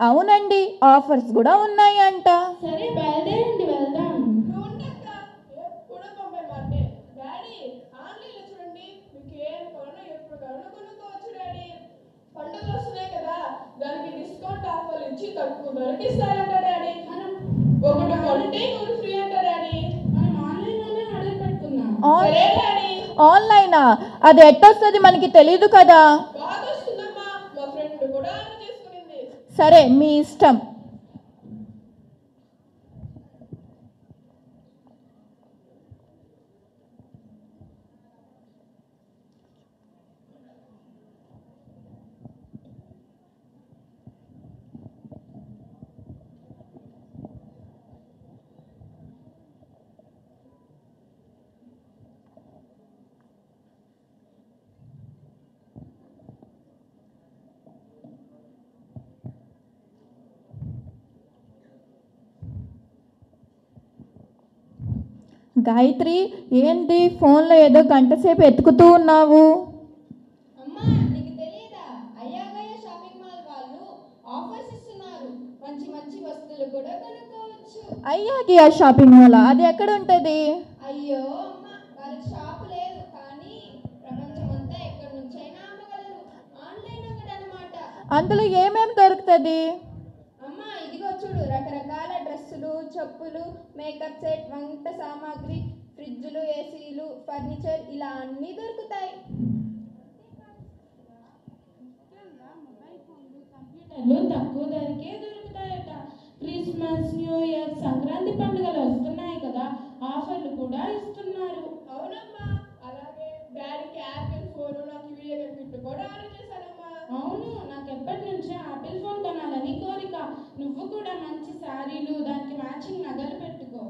అవునండి, ఆఫర్స్ కూడా ఉన్నాయంట. సరే బయలుదేరండి వెళ్దాం. పండుగలు వస్తున్నాయి కదా, దానికి డిస్కౌంట్ ఆఫర్ ఇచ్చి తక్కువ ధరకి ఇస్తారంట డాడీ. ఒకటి కొంటే ఇంకొకటి ఫ్రీ అంట డాడీ. మనం ఆన్లైన్లోనే ఆర్డర్ పెట్టుకుందాం. సరే డాడీ. ఆన్లైనా? అది ఎట్టొస్తుంది మనకి తెలీదు కదా. బాగా వస్తుందమ్మా, మా ఫ్రెండ్ కూడా ఆర్డర్ చేసుకునింది. సరే మీ ఇష్టం. గాయత్రి, ఏంటి ఫోన్లో ఏదో గంటసేపు ఎత్తుకుతూ ఉన్నావు? అమ్మా, నీకు తెలియదా? అయ్యాగయ్య షాపింగ్ మాల్ వాళ్ళు ఆఫర్స్ ఇస్తున్నారు. మంచి మంచి వస్తువులు కూడా కొనుక్కోవచ్చు. అయ్యాకి ఆ షాపింగ్ మాల్ అది ఎక్కడ ఉంటుంది? అయ్యో అమ్మ, వాళ్ళకి షాప్ లేదు, కానీ ప్రపంచం అంతా ఎక్కడి నుంచైనా అమ్మగలరు. ఆన్లైన్ ఒకటనమాట. అందులో ఏమేమి దొరుకుతుంది? అమ్మ, ఇదిగో చూడు, రకరకాల డ్రెస్సులు, చెప్పులు, మేకప్ సెట్, వంట సామాగ్రి, ఫ్రిడ్జ్లు, ఏసీలు, ఫర్నిచర్, ఇలా అన్నీ దొరుకుతాయి. మొబైల్ ఫోన్లు, కంప్యూటర్లు తక్కువ ధరకే దొరుకుతాయట. క్రిస్మస్, న్యూ ఇయర్, సంక్రాంతి పండుగలు వస్తున్నాయి కదా, ఆఫర్లు కూడా ఇస్తున్నారు. అవునమ్మా, అలాగే డాడీకి యాపిల్ ఫోన్, నాకు వీడియో గిఫ్ట్ కూడా ఆర్డర్ చేశానమ్మా. అవును, నాకు ఎప్పటి నుంచో ఆపిల్ ఫోన్ కొనాలని కోరిక. నువ్వు కూడా మంచి శారీలు, దానికి మ్యాచింగ్ నగలు పెట్టుకో.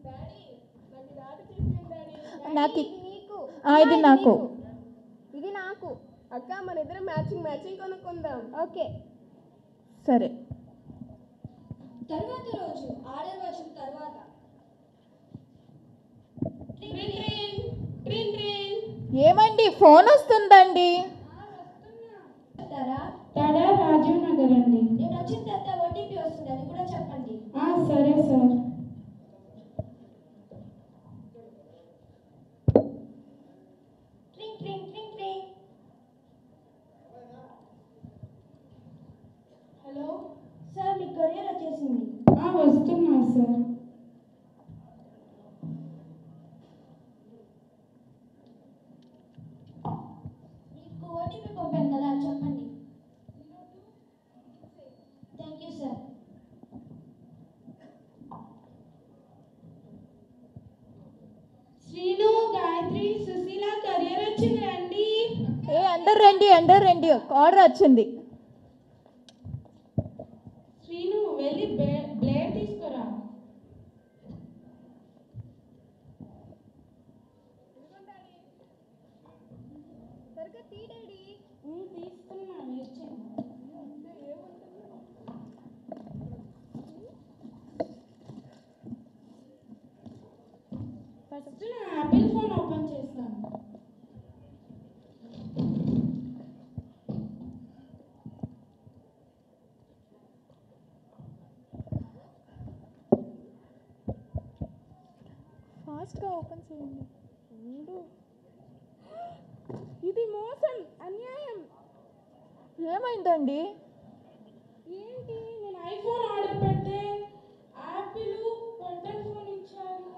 డాడీ, నాకు ఇది ఆర్డర్ చేసింది డాడీ. నాకు ఇది నీకు. ఇది నాకు. ఇది నాకు. అక్క, మన ఇద్దరం మ్యాచింగ్ కొనుక్కుందాం. ఓకే. సరే. తర్వాత రోజు ఆర్డర్ వచ్చిన తర్వాత ఏమండి, ఫోన్ వస్తుందండి. తడా రాజీవ్ నగర్ అండి. నేను వచ్చిన తర్వాత ఓటీపీ వస్తుంది, అది కూడా చెప్పండి. సరే సార్. ట్రింగ్ ట్రింగ్ ట్రింగ్ ట్రింగ్. హలో సార్, మీ కొరియర్ వచ్చేసింది. వస్తున్నా సార్. మీకు ఓటీపీ పంపాను కదా, అది చెప్పండి. Thank you sir. Srinu, Gayatri, Susheela courier వచ్చింది రండి. అందరు రండి, ఆర్డర్ వచ్చింది. శ్రీను, వెళ్ళి బ్లేడ్ తీసుకురా. తీసుకున్నా, ఫస్ట్ నా ఆపిల్ ఫోన్ ఓపెన్ చేస్తాను. ఫాస్ట్గా ఓపెన్ చేయండి. ఇది మోసం, అన్యాయం. ఏమైందండి? ఏంటి, నేను ఐఫోన్ ఆర్డర్ పెడితే ఆపిల్ బటన్ ఫోన్ ఇచ్చారు.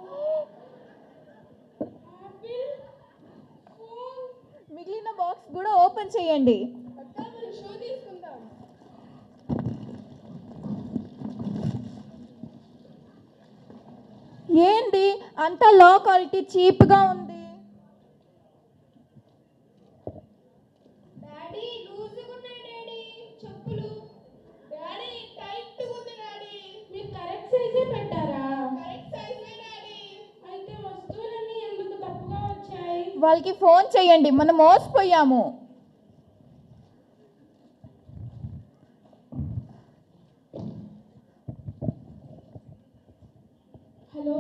Apple phone. మిగిలిన బాక్స్ కూడా ఓపెన్ చేయండి. అక్క, మనం షూ తీసుకుందాం. ఏంటి అంత లో క్వాలిటీ చీప్గా ఉంది? డాడీ, లూజ్గా ఉన్నాయి డాడీ చెప్పులు. డాడీ, టైట్గా ఉంది డాడీ. మీరు కరెక్ట్ సైజే పెట్టారా? కరెక్ట్ సైజే డాడీ. అయితే వస్తువులన్నీ ఎందుకు తప్పుగా వచ్చాయి? వాళ్ళకి ఫోన్ చేయండి, మనం మోసపోయాము. హలో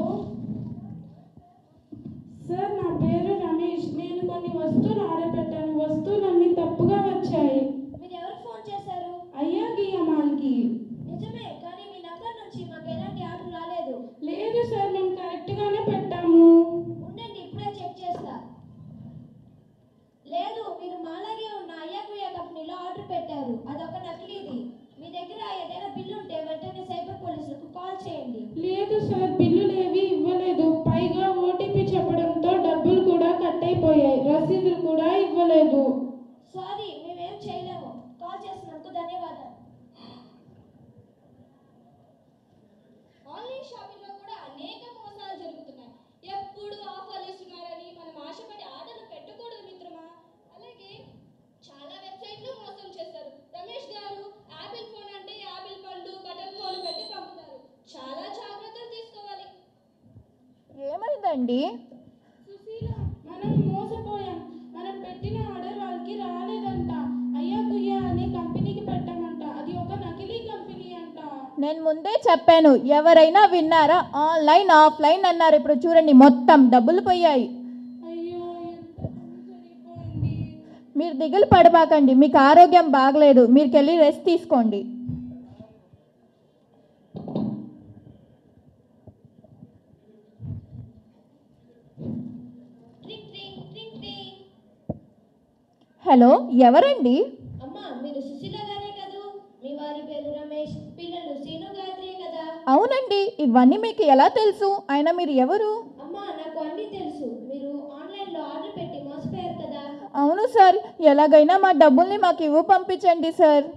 సార్, నా పేరు రమేష్. నేను కొన్ని వస్తువులు ఆర్డర్ పెట్టాను. వస్తువులన్నీ తప్పుగా వచ్చాయి. మీరు ఎవరు ఫోన్ చేశారు? అయ్యా గీయమాన్కి. రాలేదు. సారీ, మేమేం చేయలేము. కాల్ చేసినందుకు ధన్యవాదాలు. ఆన్లైన్ షాపింగ్లో కూడా అనేక మోసాలు జరుగుతున్నాయి. ఎప్పుడు ఆఫర్లు ఇస్తున్నారని మనం ఆశపడి ఆర్డర్లు పెట్టకూడదు మిత్రమా. అలాగే చాలా వెబ్సైట్లు మోసం చేస్తారు. రమేష్ గారు యాపిల్ ఫోన్ అంటే యాపిల్ పండు బటన్ ఫోన్ పెట్టి పంపుతారు. చాలా జాగ్రత్తలు తీసుకోవాలి. ఏమైందండి? సుశీల, మనం మోసపోయాం. మనం పెట్టిన ఆర్డర్ వాళ్ళకి రాలేదంట. అయ్యా గుయ్యా అనే కంపెనీకి పెట్టామంట. అది ఒక నకిలీ కంపెనీ అంట. నేను ముందే చెప్పాను, ఎవరైనా విన్నారా? ఆన్లైన్ ఆఫ్లైన్ అన్నారు. ఇప్పుడు చూడండి, మొత్తం డబ్బులు పోయాయి. అయ్యో, ఎంత పని జరిగిపోయింది. మీరు దిగులు పడబాకండి, మీకు ఆరోగ్యం బాగలేదు, మీరు వెళ్ళి రెస్ట్ తీసుకోండి. ట్రింగ్ ట్రింగ్ ట్రింగ్ ట్రింగ్. హలో, ఎవరండి? అమ్మా, మీరు సుశీల గారే కదూ? మీ వారి పేరు రమేష్, పిల్లలు సీను గాయత్రి కదా? అవునండి. ఇవన్నీ మీకు ఎలా తెలుసు? అయినా మీరు ఎవరు? అమ్మా, నాకు అన్నీ తెలుసు. మీరు ఆన్లైన్లో ఆర్డర్ పెట్టి మోసపోయారు కదా? అవును సార్, ఎలాగైనా మా డబ్బుల్ని మాకు పంపించండి సార్.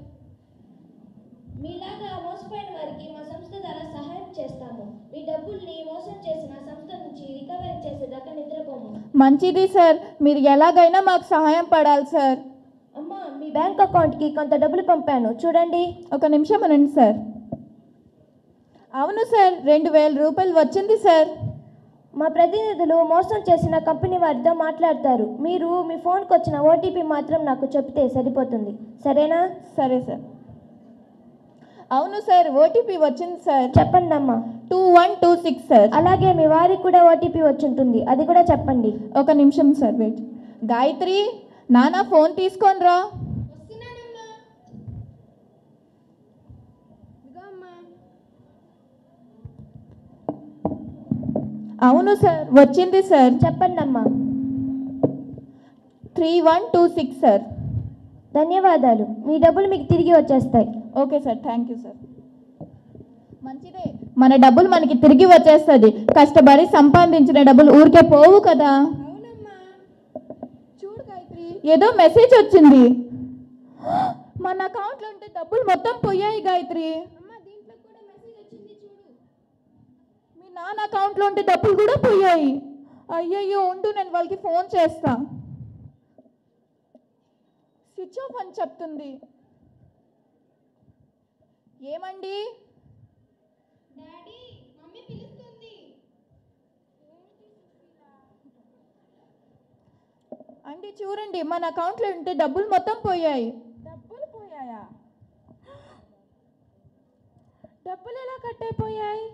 మీలాగా మోసపోయిన వారికి మా సంస్థ ద్వారా సహాయం చేస్తాము. మీ డబ్బుల్ని మోసం చేసిన సంస్థ నుంచి రికవరీ చేసేదాకా నిద్రపోము. మంచిది సార్, మీరు ఎలాగైనా మాకు సహాయం పడాలి సార్. అమ్మా, మీ బ్యాంక్ అకౌంట్కి కొంత డబ్బులు పంపాను, చూడండి. ఒక నిమిషం అనండి సార్. అవును సార్, 2000 రూపాయలు వచ్చింది సార్. మా ప్రతినిధులు మోసం చేసిన కంపెనీ వారితో మాట్లాడతారు. మీరు మీ ఫోన్కి వచ్చిన ఓటీపీ మాత్రం నాకు చెప్తే సరిపోతుంది, సరేనా? సరే సార్. అవును సార్, ఓటీపీ వచ్చింది సార్. చెప్పండి అమ్మా. 2126 సార్. అలాగే మీ వారికి కూడా ఓటీపీ వచ్చుంటుంది, అది కూడా చెప్పండి. ఒక నిమిషం సార్, వెయిట్. గాయత్రి, నాన్న ఫోన్ తీసుకొని రా. అవును సార్, వచ్చింది సార్. చెప్పండి అమ్మా. 3126 సార్. ధన్యవాదాలు. మీ డబ్బులు మీకు తిరిగి వచ్చేస్తాయి. Okay sir, thank you sir. మంచిదే, మన డబ్బులు మనకి తిరిగి వచ్చేస్తుంది. కష్టపడి సంపాదించిన డబ్బులు ఊరికే పోవు కదా. చూడు గాయత్రి, ఏదో మెసేజ్ వచ్చింది. మన అకౌంట్లో ఉంటే డబ్బులు మొత్తం పోయాయి గాయత్రి. మీ నాన్న అకౌంట్లో ఉంటే డబ్బులు కూడా పోయాయి. అయ్యయ్యో, ఉండు, నేను వాళ్ళకి ఫోన్ చేస్తా. స్విచ్ ఆఫ్ అని చెప్తుంది. ఏమండి? అండి చూడండి, మన అకౌంట్లో ఉంటే డబ్బులు మొత్తం పోయాయి. డబ్బులు పోయాయా? డబ్బులు ఎలా కట్ అయిపోయాయి?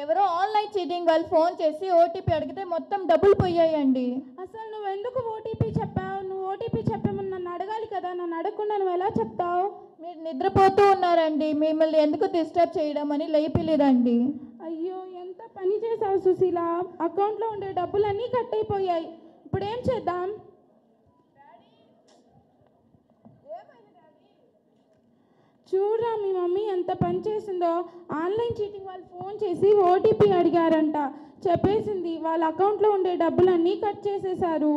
ఎవరో ఆన్లైన్ చీటింగ్ వాళ్ళు ఫోన్ చేసి ఓటీపీ అడిగితే మొత్తం డబ్బులు పోయాయండి. అసలు నువ్వు ఎందుకు ఓటీపీ చెప్పావు? నువ్వు ఓటీపీ చెప్పామని నన్ను అడగాలి కదా. నన్ను అడగకుండా నువ్వు ఎలా చెప్తావు? మీరు నిద్రపోతూ ఉన్నారండి, మిమ్మల్ని ఎందుకు డిస్టర్బ్ చేయడం అని లేపిలేదండి. అయ్యో, ఎంత పని చేసావు సుశీల. అకౌంట్లో ఉండే డబ్బులన్నీ కట్ అయిపోయాయి. ఇప్పుడు ఏం చేద్దాం? చూడరా, మీ మమ్మీ ఎంత పని చేసిందో. ఆన్లైన్ చీటింగ్ వాళ్ళు ఫోన్ చేసి ఓటీపీ అడిగారంట. చెప్పేసింది వాళ్ళ అకౌంట్లో ఉండే డబ్బులన్నీ కట్ చేసేశారు.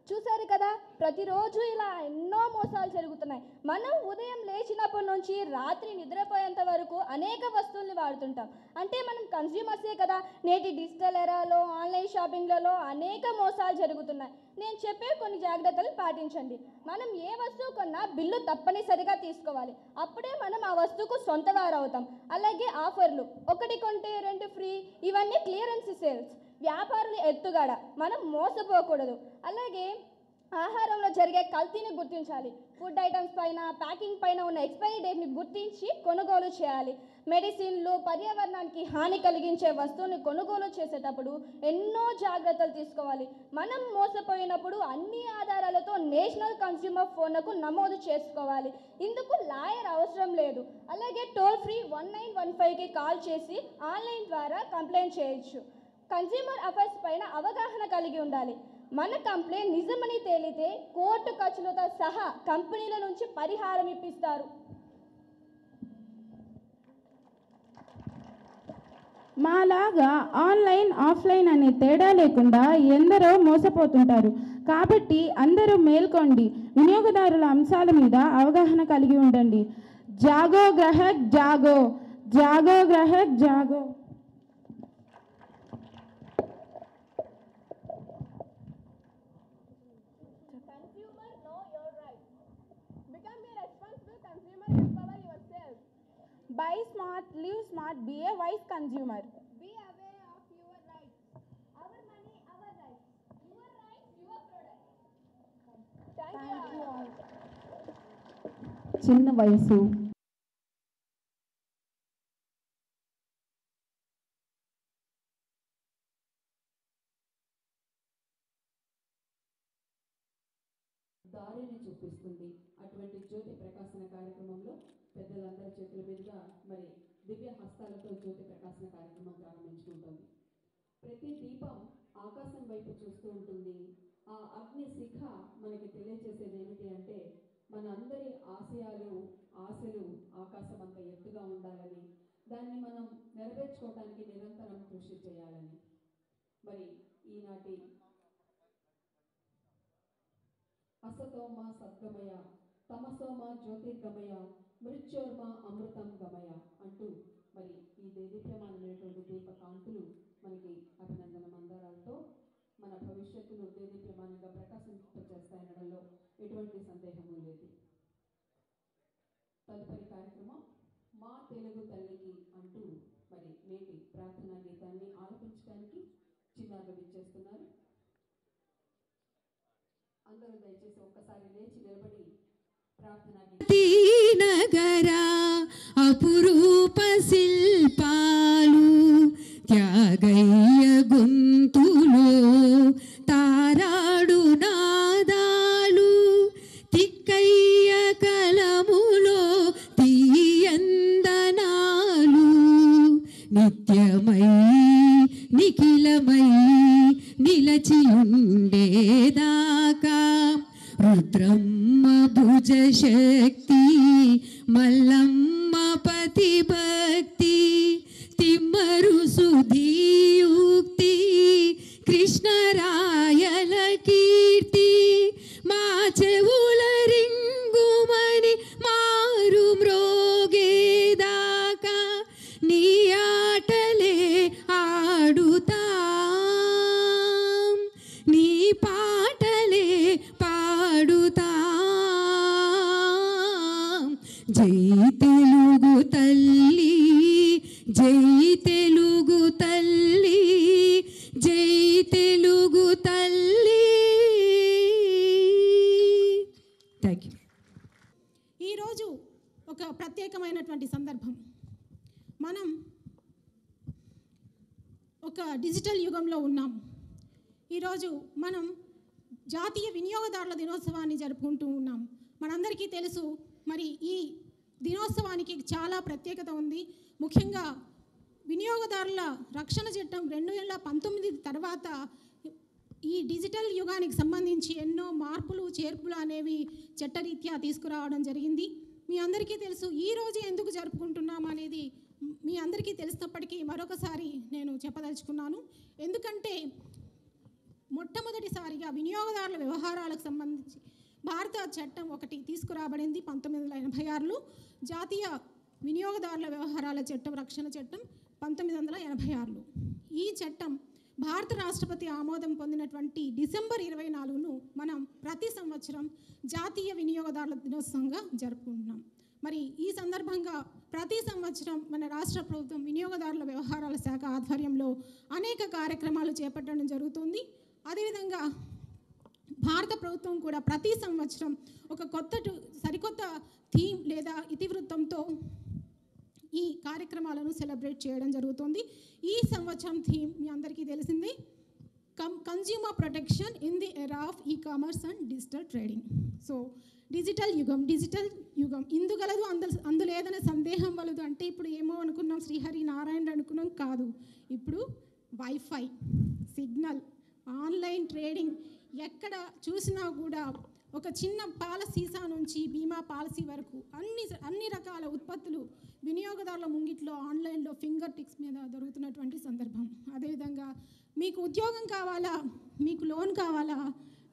చూశారు కదా, ప్రతిరోజు ఇలా ఎన్నో మోసాలు జరుగుతున్నాయి. మనం ఉదయం లేచినప్పటి నుంచి రాత్రి నిద్రపోయేంత వరకు అనేక వస్తువుల్ని వాడుతుంటాం. అంటే మనం కన్స్యూమర్సే కదా. నేటి డిజిటల్ ఎరాలో ఆన్లైన్ షాపింగ్లలో అనేక మోసాలు జరుగుతున్నాయి. నేను చెప్పే కొన్ని జాగ్రత్తలు పాటించండి. మనం ఏ వస్తువు కొన్నా బిల్లు తప్పనిసరిగా తీసుకోవాలి. అప్పుడే మనం ఆ వస్తువుకు సొంతవారు అవుతాం. అలాగే ఆఫర్లు, 1 కొంటే 2 ఫ్రీ, ఇవన్నీ క్లియరెన్స్ సేల్స్. వ్యాపారులు ఎత్తుగాడ, మనం మోసపోకూడదు. అలాగే ఆహారంలో జరిగే కల్తీని గుర్తించాలి. ఫుడ్ ఐటమ్స్ పైన, ప్యాకింగ్ పైన ఉన్న ఎక్స్పైరీ డేట్ని గుర్తించి కొనుగోలు చేయాలి. మెడిసిన్లు, పర్యావరణానికి హాని కలిగించే వస్తువుని కొనుగోలు చేసేటప్పుడు ఎన్నో జాగ్రత్తలు తీసుకోవాలి. మనం మోసపోయినప్పుడు అన్ని ఆధారాలతో నేషనల్ కన్స్యూమర్ ఫోన్కు నమోదు చేసుకోవాలి. ఇందుకు లాయర్ అవసరం లేదు. అలాగే టోల్ ఫ్రీ 1915కి కాల్ చేసి ఆన్లైన్ ద్వారా కంప్లైంట్ చేయొచ్చు. కన్స్యూమర్ అఫైర్స్ పైన అవగాహన కలిగి ఉండాలి. మన కంప్లైంట్ నిజమని తేలితే కోర్టు ఖర్చులతో సహా కంపెనీల నుంచి పరిహారం ఇప్పిస్తారు. మాలాగా ఆన్లైన్ ఆఫ్లైన్ అనే తేడా లేకుండా ఎందరో మోసపోతుంటారు. కాబట్టి అందరూ మేల్కోండి, వినియోగదారుల అంశాల మీద అవగాహన కలిగి ఉండండి. జాగో గ్రాహక్ జాగో, జాగో గ్రాహక్ జాగో. Consumer, know your rights. Become a responsible consumer, empower yourself. Buy smart, live smart, be a wise consumer. Be aware of your rights. Our money, our rights. Your rights, your product. Thank you all. చిన్న వయసు, దారిని చూపిస్తుంది. అటువంటి జ్యోతి ప్రకాశన కార్యక్రమంలో పెద్దలందరి చేతుల మీదుగా మరి దివ్య హస్తాలతో జ్యోతి ప్రకాశన కార్యక్రమం ప్రారంభించుకుంటుంది. ప్రతి దీపం ఆకాశం వైపు చూస్తూ ఉంటుంది. ఆ అగ్ని శిఖ మనకి తెలియజేసేది ఏమిటి అంటే మన అందరి ఆశయాలు ఆశలు ఆకాశం అంత ఎత్తుగా ఉండాలని, దాన్ని మనం నెరవేర్చుకోవడానికి నిరంతరం కృషి చేయాలని. మరి ఈనాటి అసతోమ సద్గమయ, తమసోమ జ్యోతిర్గమయ, మృత్యోర్మ అమృతం గమయ అంటూ మరి ఈ దేదీప్యమానమైనటువంటి దీపకాంతులు మనకి అభినందన మందారాలతో మన భవిష్యత్తును దేదీప్యమానంగా ప్రకాశింపచేస్తాయనడంలో ఎటువంటి సందేహము లేదు. తదుపరి కార్యక్రమం మా తెలుగు తల్లికి అంటూ మరి నేటి ప్రార్థనా గీతాన్ని ఆలపించడానికి చిన్నారులు విచ్చేస్తున్నారు. అందరూ దయచేసి ఒక్కసారి లేచి నిలబడి ప్రార్థనా నగరా అపురూప శిల్పాలు త్యాగయ్య గొంతులో తారాడు నాదాలు తిక్కయ్య కలములో తీయందనాలు నిత్యమై నిఖిలమై నిలచియుండేదాకా రుద్రమ్మ భుజ శక్తి మల్లమ్మ పతి భక్తి తిమ్మరు సుధీయుక్తి కృష్ణరాయల కీర్తి మా చెవుల రింగుమని మారు మ్రోగేదాకా నీ ఆటలే ఆడుతా నీ పాటలే పాడుతా. జై తెలుగు తల్లి, జై తెలుగు తల్లి, జై తెలుగు తల్లి. Thank you. ఈరోజు ఒక ప్రత్యేకమైనటువంటి సందర్భం. మనం ఒక డిజిటల్ యుగంలో ఉన్నాం. ఈరోజు మనం జాతీయ వినియోగదారుల దినోత్సవాన్ని జరుపుకుంటూ ఉన్నాం. మనందరికీ తెలుసు, మరి ఈ దినోత్సవానికి చాలా ప్రత్యేకత ఉంది. ముఖ్యంగా వినియోగదారుల రక్షణ చట్టం 2019 తర్వాత ఈ డిజిటల్ యుగానికి సంబంధించి ఎన్నో మార్పులు చేర్పులు అనేవి చట్టరీత్యా తీసుకురావడం జరిగింది. మీ అందరికీ తెలుసు, ఈ రోజు ఎందుకు జరుపుకుంటున్నాం అనేది మీ అందరికీ తెలిసినప్పటికీ మరొకసారి నేను చెప్పదలుచుకున్నాను. ఎందుకంటే మొట్టమొదటిసారిగా వినియోగదారుల వ్యవహారాలకు సంబంధించి భారత చట్టం ఒకటి తీసుకురాబడింది 1986లో. జాతీయ వినియోగదారుల వ్యవహారాల చట్టం, రక్షణ చట్టం 1986లో. ఈ చట్టం భారత రాష్ట్రపతి ఆమోదం పొందినటువంటి డిసెంబర్ 24ను మనం ప్రతి సంవత్సరం జాతీయ వినియోగదారుల దినోత్సవంగా జరుపుకుంటున్నాం. మరి ఈ సందర్భంగా ప్రతి సంవత్సరం మన రాష్ట్ర ప్రభుత్వం వినియోగదారుల వ్యవహారాల శాఖ ఆధ్వర్యంలో అనేక కార్యక్రమాలు చేపట్టడం జరుగుతుంది. అదేవిధంగా భారత ప్రభుత్వం కూడా ప్రతి సంవత్సరం ఒక సరికొత్త థీమ్ లేదా ఇతివృత్తంతో ఈ కార్యక్రమాలను సెలబ్రేట్ చేయడం జరుగుతుంది. ఈ సంవత్సరం థీమ్ మీ అందరికీ తెలిసిందే, consumer protection in the era of e-commerce and digital trading. So digital యుగం ఇందుగలదు అందులేదనే సందేహం వలదు. అంటే ఇప్పుడు ఏమో అనుకున్నాం, శ్రీహరి నారాయణ అనుకున్నాం, కాదు. ఇప్పుడు వైఫై, సిగ్నల్, ఆన్లైన్ ట్రేడింగ్, ఎక్కడ చూసినా కూడా ఒక చిన్న పాల సీసా నుంచి బీమా పాలసీ వరకు అన్ని రకాల ఉత్పత్తులు వినియోగదారుల ముంగిట్లో ఆన్లైన్లో ఫింగర్ టిప్స్ మీద దొరుకుతున్నటువంటి సందర్భం. అదేవిధంగా మీకు ఉద్యోగం కావాలా, మీకు లోన్ కావాలా,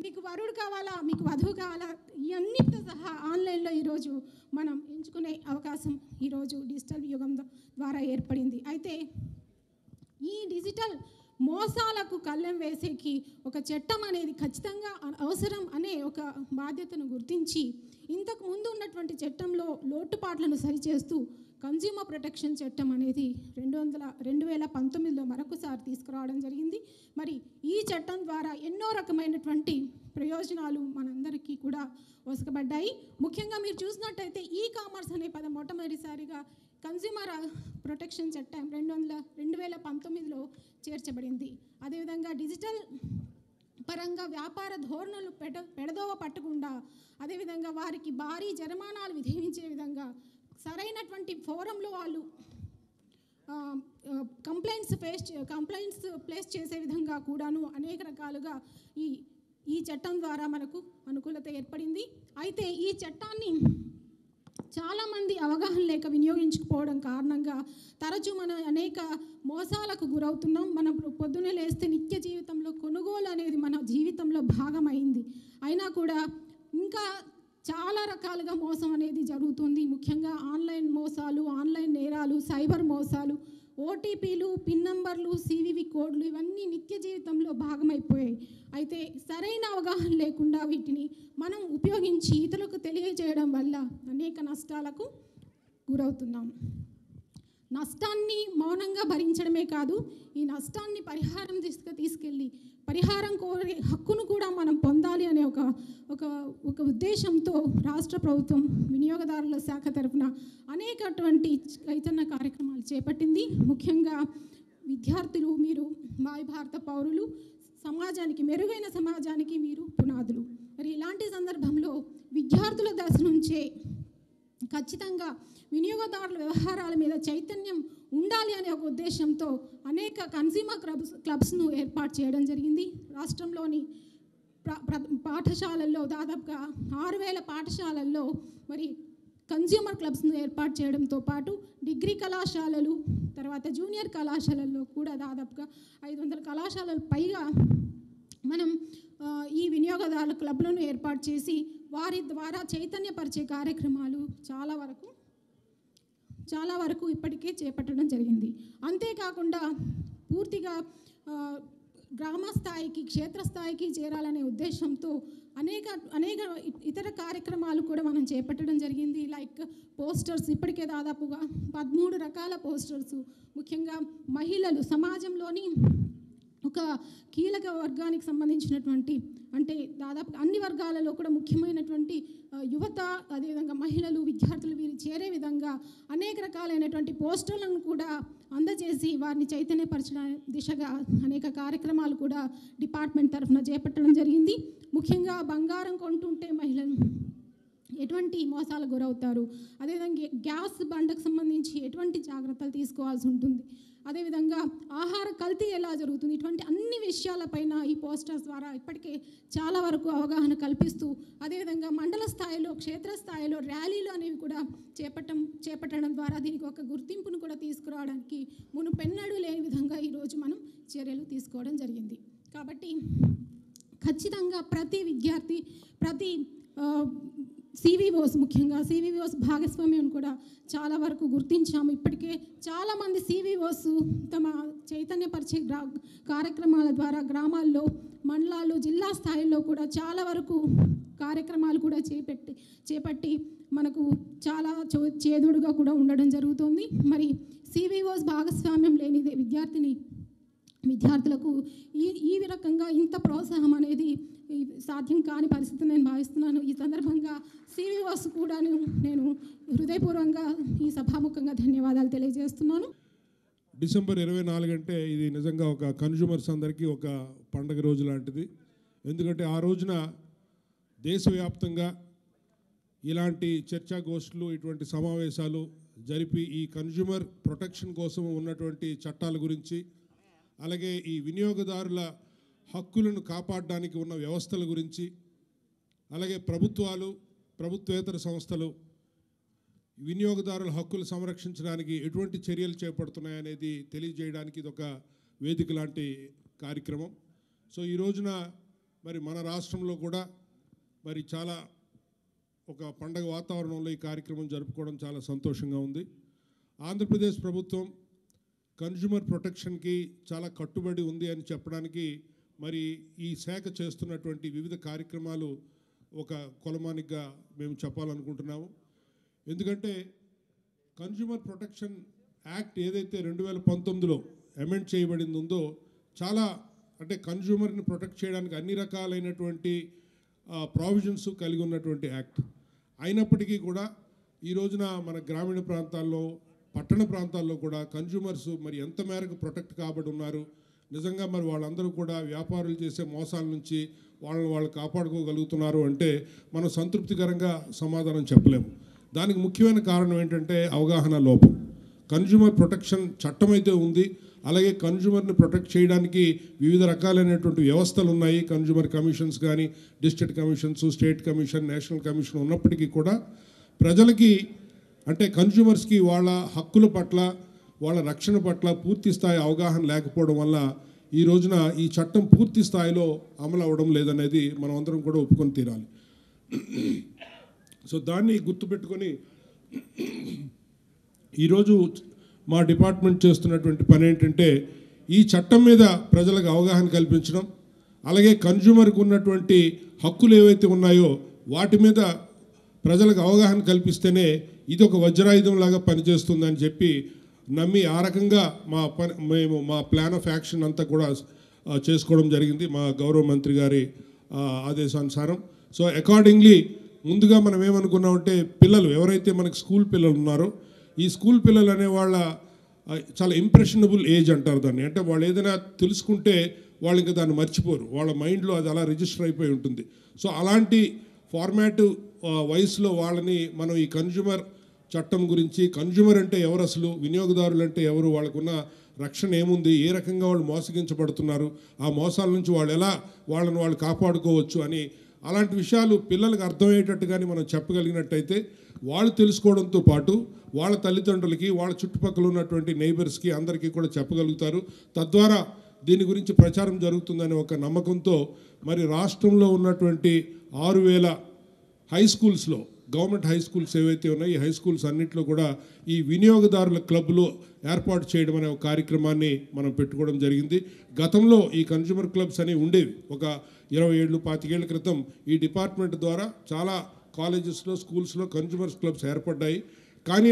మీకు వరుడు కావాలా, మీకు వధువు కావాలా, ఇవన్నిటితో సహా ఆన్లైన్లో ఈరోజు మనం ఎంచుకునే అవకాశం ఈరోజు డిజిటల్ యుగం ద్వారా ఏర్పడింది. అయితే ఈ డిజిటల్ మోసాలకు కళ్ళెం వేసేకి ఒక చట్టం అనేది ఖచ్చితంగా అవసరం అనే ఒక బాధ్యతను గుర్తించి ఇంతకు ముందు ఉన్నటువంటి చట్టంలో లోటుపాట్లను సరిచేస్తూ కన్జ్యూమర్ ప్రొటెక్షన్ చట్టం అనేది 2019లో మరొకసారి తీసుకురావడం జరిగింది. మరి ఈ చట్టం ద్వారా ఎన్నో రకమైనటువంటి ప్రయోజనాలు మనందరికీ కూడా ఒసగబడ్డాయి. ముఖ్యంగా మీరు చూసినట్టయితే ఈ కామర్స్ అనే పదం మొట్టమొదటిసారిగా కన్జ్యూమర్ ప్రొటెక్షన్ చట్టం 2019లో చేర్చబడింది. అదేవిధంగా డిజిటల్ పరంగా వ్యాపార ధోరణులు పెడదోవ పట్టకుండా, అదేవిధంగా వారికి భారీ జరిమానాలు విధించే విధంగా సరైనటువంటి ఫోరంలో వాళ్ళు కంప్లైంట్స్ ప్లేస్ చేసే విధంగా కూడాను అనేక రకాలుగా ఈ చట్టం ద్వారా మనకు అనుకూలత ఏర్పడింది. అయితే ఈ చట్టాన్ని చాలామంది అవగాహన లేక వినియోగించకపోవడం కారణంగా తరచూ మనం అనేక మోసాలకు గురవుతున్నాం. మనం పొద్దున్నే లేస్తే నిత్య జీవితంలో కొనుగోలు అనేది మన జీవితంలో భాగమైంది. అయినా కూడా ఇంకా చాలా రకాలుగా మోసం అనేది జరుగుతుంది. ముఖ్యంగా ఆన్లైన్ మోసాలు, ఆన్లైన్ నేరాలు, సైబర్ మోసాలు, ఓటీపీలు, పిన్ నంబర్లు, సివివి కోడ్లు ఇవన్నీ నిత్య జీవితంలో భాగమైపోయాయి. అయితే సరైన అవగాహన లేకుండా వీటిని మనం ఉపయోగించి ఇతరులకు తెలియజేయడం వల్ల అనేక నష్టాలకు గురవుతున్నాం. నష్టాన్ని మౌనంగా భరించడమే కాదు, ఈ నష్టాన్ని పరిహారం తీసుకెళ్ళి పరిహారం కోరే హక్కును కూడా మనం పొందాలి అనే ఒక ఉద్దేశంతో రాష్ట్ర ప్రభుత్వం వినియోగదారుల శాఖ తరఫున అనేకటువంటి చైతన్య కార్యక్రమాలు చేపట్టింది. ముఖ్యంగా విద్యార్థులు, మీరు భావి భారత పౌరులు, సమాజానికి మెరుగైన సమాజానికి మీరు పునాదులు. మరి ఇలాంటి సందర్భంలో విద్యార్థుల దశ నుంచే ఖచ్చితంగా వినియోగదారుల వ్యవహారాల మీద చైతన్యం ఉండాలి అనే ఒక ఉద్దేశంతో అనేక కన్స్యూమర్ క్లబ్స్ను ఏర్పాటు చేయడం జరిగింది. రాష్ట్రంలోని పాఠశాలల్లో దాదాపుగా 6000 పాఠశాలల్లో మరి కన్స్యూమర్ క్లబ్స్ను ఏర్పాటు చేయడంతో పాటు డిగ్రీ కళాశాలలు, తర్వాత జూనియర్ కళాశాలల్లో కూడా దాదాపుగా 500 కళాశాలల పైగా మనం ఈ వినియోగదారుల క్లబ్లను ఏర్పాటు చేసి వారి ద్వారా చైతన్యపరిచే కార్యక్రమాలు చాలా వరకు ఇప్పటికే చేపట్టడం జరిగింది. అంతేకాకుండా పూర్తిగా గ్రామ స్థాయికి, క్షేత్రస్థాయికి చేరాలనే ఉద్దేశంతో అనేక ఇతర కార్యక్రమాలు కూడా మనం చేపట్టడం జరిగింది. లైక్ పోస్టర్స్, ఇప్పటికే దాదాపుగా 13 రకాల పోస్టర్స్, ముఖ్యంగా మహిళలు సమాజంలోని ఒక కీలక వర్గానికి సంబంధించినటువంటి, అంటే దాదాపు అన్ని వర్గాలలో కూడా ముఖ్యమైనటువంటి యువత, అదేవిధంగా మహిళలు, విద్యార్థులు వీరు చేరే విధంగా అనేక రకాలైనటువంటి పోస్టర్లను కూడా అందజేసి వారిని చైతన్యపరచడం దిశగా అనేక కార్యక్రమాలు కూడా డిపార్ట్మెంట్ తరఫున చేపట్టడం జరిగింది. ముఖ్యంగా బంగారం కొంటుంటే మహిళలు ఎటువంటి మోసాలకు గురవుతారు, అదేవిధంగా గ్యాస్ బండకు సంబంధించి ఎటువంటి జాగ్రత్తలు తీసుకోవాల్సి ఉంటుంది, అదేవిధంగా ఆహార కల్తీ ఎలా జరుగుతుంది, ఇటువంటి అన్ని విషయాలపైన ఈ పోస్టర్స్ ద్వారా ఇప్పటికే చాలా వరకు అవగాహన కల్పిస్తూ, అదేవిధంగా మండల స్థాయిలో, క్షేత్రస్థాయిలో ర్యాలీలు అనేవి కూడా చేపట్టడం ద్వారా దీనికి ఒక గుర్తింపును కూడా తీసుకురావడానికి మునుపెన్నడూ లేని విధంగా ఈరోజు మనం చర్యలు తీసుకోవడం జరిగింది. కాబట్టి ఖచ్చితంగా ప్రతి విద్యార్థి, ప్రతి సివిఓస్, ముఖ్యంగా సివిఓస్ భాగస్వామ్యం కూడా చాలా వరకు గుర్తించాము. ఇప్పటికే చాలామంది సివిఓస్ తమ చైతన్యపరిచే కార్యక్రమాల ద్వారా గ్రామాల్లో, మండలాల్లో, జిల్లా స్థాయిలో కూడా చాలా వరకు కార్యక్రమాలు కూడా చేపట్టి మనకు చాలా చేదుడుగా కూడా ఉండడం జరుగుతుంది. మరి సివిఓస్ భాగస్వామ్యం లేని విద్యార్థులకు ఈ రకంగా ఇంత ప్రోత్సాహం అనేది సాధ్యం కాని పరిస్థితి నేను భావిస్తున్నాను. ఈ సందర్భంగా సివిఓస్ కూడా నేను హృదయపూర్వకంగా ఈ సభాముఖంగా ధన్యవాదాలు తెలియజేస్తున్నాను. డిసెంబర్ 24 అంటే ఇది నిజంగా ఒక కన్జ్యూమర్స్ అందరికీ ఒక పండగ రోజు లాంటిది. ఎందుకంటే ఆ రోజున దేశవ్యాప్తంగా ఇలాంటి చర్చాగోష్ఠులు, ఇటువంటి సమావేశాలు జరిపి ఈ కన్జ్యూమర్ ప్రొటెక్షన్ కోసం ఉన్నటువంటి చట్టాల గురించి, అలాగే ఈ వినియోగదారుల హక్కులను కాపాడడానికి ఉన్న వ్యవస్థల గురించి, అలాగే ప్రభుత్వాలు, ప్రభుత్వేతర సంస్థలు వినియోగదారుల హక్కులు సంరక్షించడానికి ఎటువంటి చర్యలు చేపడుతున్నాయనేది తెలియజేయడానికి ఇది ఒక వేదిక లాంటి కార్యక్రమం. సో ఈ రోజున మరి మన రాష్ట్రంలో కూడా మరి చాలా ఒక పండగ వాతావరణంలో ఈ కార్యక్రమం జరుపుకోవడం చాలా సంతోషంగా ఉంది. ఆంధ్రప్రదేశ్ ప్రభుత్వం కన్జ్యూమర్ ప్రొటెక్షన్కి చాలా కట్టుబడి ఉంది అని చెప్పడానికి మరి ఈ శాఖ చేస్తున్నటువంటి వివిధ కార్యక్రమాలు ఒక కొలమానికగా మేము చెప్పాలనుకుంటున్నాము. ఎందుకంటే కన్జ్యూమర్ ప్రొటెక్షన్ యాక్ట్ ఏదైతే 2019లో అమెండ్ చేయబడింది ఉందో చాలా అంటే కన్జ్యూమర్ని ప్రొటెక్ట్ చేయడానికి అన్ని రకాలైనటువంటి ప్రావిజన్స్ కలిగి ఉన్నటువంటి యాక్ట్. అయినప్పటికీ కూడా ఈ రోజున మన గ్రామీణ ప్రాంతాల్లో, పట్టణ ప్రాంతాల్లో కూడా కన్జ్యూమర్స్ మరి ఎంత మేరకు ప్రొటెక్ట్ కాబడి ఉన్నారు, నిజంగా మరి వాళ్ళందరూ కూడా వ్యాపారులు చేసే మోసాల నుంచి వాళ్ళు కాపాడుకోగలుగుతున్నారు అంటే మనం సంతృప్తికరంగా సమాధానం చెప్పలేము. దానికి ముఖ్యమైన కారణం ఏంటంటే అవగాహన లోపం. కన్జ్యూమర్ ప్రొటెక్షన్ చట్టం అయితే ఉంది, అలాగే కన్జ్యూమర్ని ప్రొటెక్ట్ చేయడానికి వివిధ రకాలైనటువంటి వ్యవస్థలు ఉన్నాయి. కన్జ్యూమర్ కమిషన్స్ కానీ, district commissions, state commission, national commission ఉన్నప్పటికీ కూడా ప్రజలకి అంటే కన్జ్యూమర్స్కి వాళ్ళ హక్కుల పట్ల, వాళ్ళ రక్షణ పట్ల పూర్తి స్థాయి అవగాహన లేకపోవడం వల్ల ఈ రోజున ఈ చట్టం పూర్తి స్థాయిలో అమలు అవ్వడం లేదనేది మనం అందరం కూడా ఒప్పుకొని తీరాలి. సో దాన్ని గుర్తుపెట్టుకొని ఈరోజు మా డిపార్ట్మెంట్ చేస్తున్నటువంటి పని ఏంటంటే ఈ చట్టం మీద ప్రజలకు అవగాహన కల్పించడం, అలాగే కన్జ్యూమర్కి ఉన్నటువంటి హక్కులు ఏవైతే ఉన్నాయో వాటి మీద ప్రజలకు అవగాహన కల్పిస్తేనే ఇది ఒక వజ్రాయుధంలాగా పనిచేస్తుందని చెప్పి నమ్మి ఆ రకంగా మేము మా ప్లాన్ ఆఫ్ యాక్షన్ అంతా కూడా చేసుకోవడం జరిగింది మా గౌరవ మంత్రి గారి ఆదేశానుసారం. సో అకార్డింగ్లీ ముందుగా మనం ఏమనుకున్నామంటే పిల్లలు ఎవరైతే మనకి స్కూల్ పిల్లలు ఉన్నారో ఈ స్కూల్ పిల్లలు అనే వాళ్ళ చాలా ఇంప్రెషనబుల్ ఏజ్ అంటారు దాన్ని. అంటే వాళ్ళు ఏదైనా తెలుసుకుంటే వాళ్ళు ఇంకా దాన్ని మర్చిపోరు, వాళ్ళ మైండ్లో అది అలా రిజిస్టర్ అయిపోయి ఉంటుంది. సో అలాంటి ఫార్మాట్ వయసులో వాళ్ళని మనం ఈ కన్జ్యూమర్ చట్టం గురించి, కన్జ్యూమర్ అంటే ఎవరు, అసలు వినియోగదారులు అంటే ఎవరు, వాళ్ళకున్న రక్షణ ఏముంది, ఏ రకంగా వాళ్ళు మోసగించబడుతున్నారు, ఆ మోసాల నుంచి వాళ్ళని కాపాడుకోవచ్చు అని అలాంటి విషయాలు పిల్లలకు అర్థమయ్యేటట్టుగానే మనం చెప్పగలిగినట్టయితే వాళ్ళు తెలుసుకోవడంతో పాటు వాళ్ళ తల్లిదండ్రులకి, వాళ్ళ చుట్టుపక్కల ఉన్నటువంటి నైబర్స్కి అందరికీ కూడా చెప్పగలుగుతారు. తద్వారా దీని గురించి ప్రచారం జరుగుతుందనే ఒక నమ్మకంతో మరి రాష్ట్రంలో ఉన్నటువంటి 6,000 హై స్కూల్స్లో, గవర్నమెంట్ హై స్కూల్స్ ఏవైతే ఉన్నాయో ఈ హై స్కూల్స్ అన్నింటిలో కూడా ఈ వినియోగదారుల క్లబ్లు ఏర్పాటు చేయడం అనే ఒక కార్యక్రమాన్ని మనం పెట్టుకోవడం జరిగింది. గతంలో ఈ కన్జ్యూమర్ క్లబ్స్ అనేవి ఉండేవి. ఒక 20 ఏళ్ళు 25 ఏళ్ల క్రితం ఈ డిపార్ట్మెంట్ ద్వారా చాలా కాలేజెస్లో, స్కూల్స్లో కన్జ్యూమర్స్ క్లబ్స్ ఏర్పడ్డాయి. కానీ